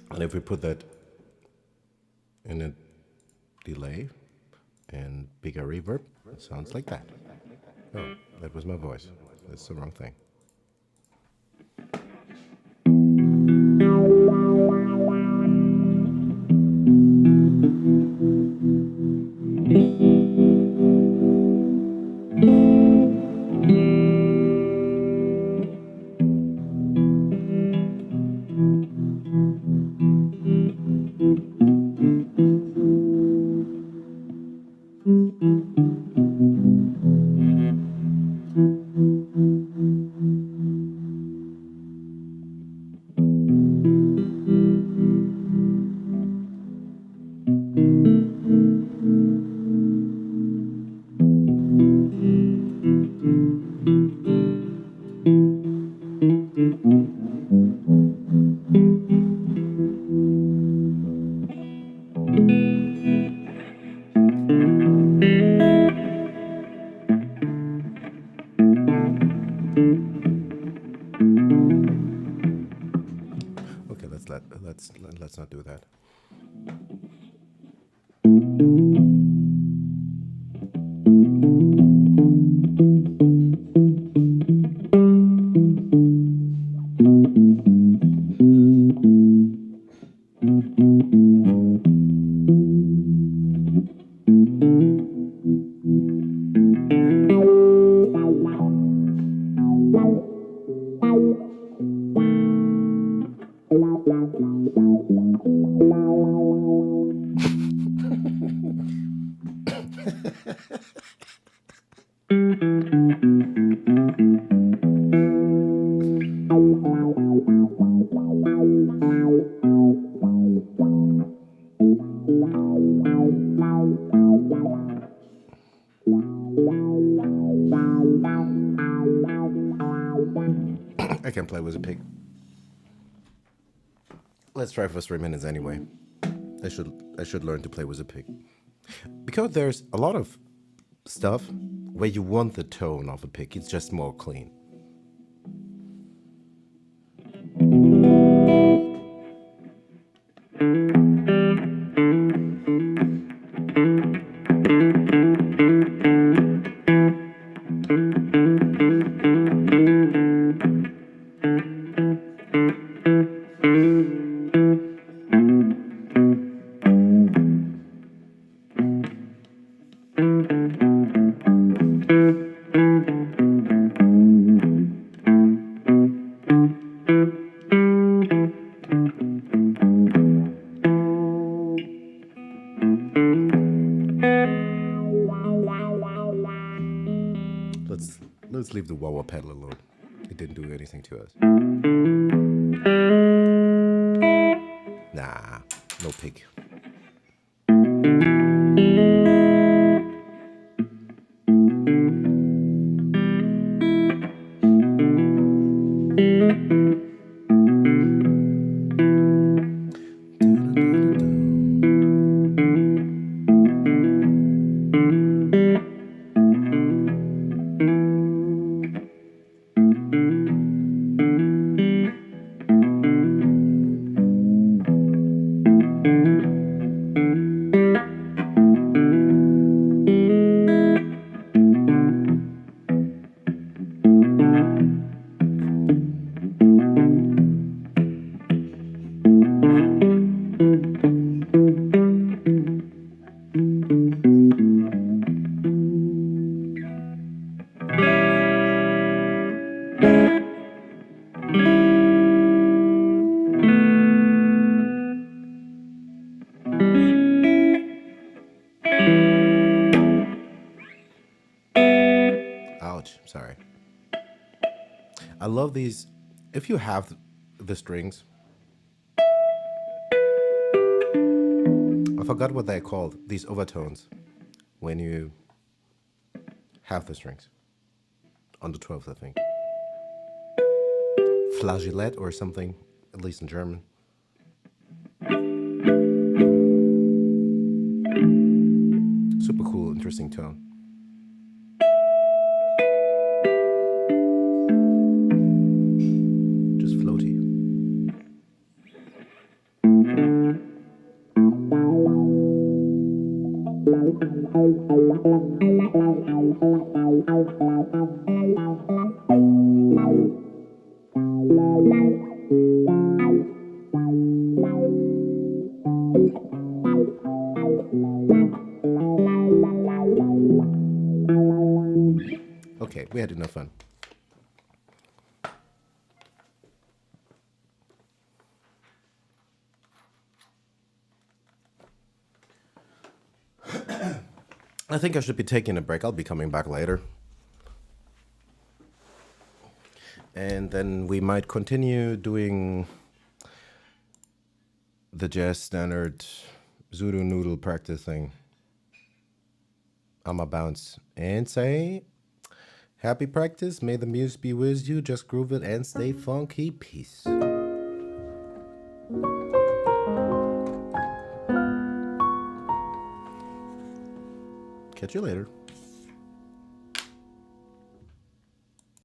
And if we put that in a delay and bigger reverb, it sounds like that. Oh, that was my voice. That's the wrong thing. Okay, let's not do that. I can play with a pig. Let's try for 3 minutes anyway. I should learn to play with a pig. Because there's a lot of stuff where you want the tone of a pig. It's just more clean. Let's leave the wah wah pedal alone. It didn't do anything to us. Nah, no pig. Ouch, sorry. I love these. If you have the strings, I forgot what they're called, these overtones, when you have the strings. On the 12th, I think. Flageolet or something, at least in German. Super cool, interesting tone. Just floaty. Okay, we had enough fun. I think I should be taking a break. I'll be coming back later. And then we might continue doing the jazz standard Zulu noodle practice thing. I'ma bounce and say, happy practice. May the muse be with you. Just groove it and stay funky. Peace. Catch you later.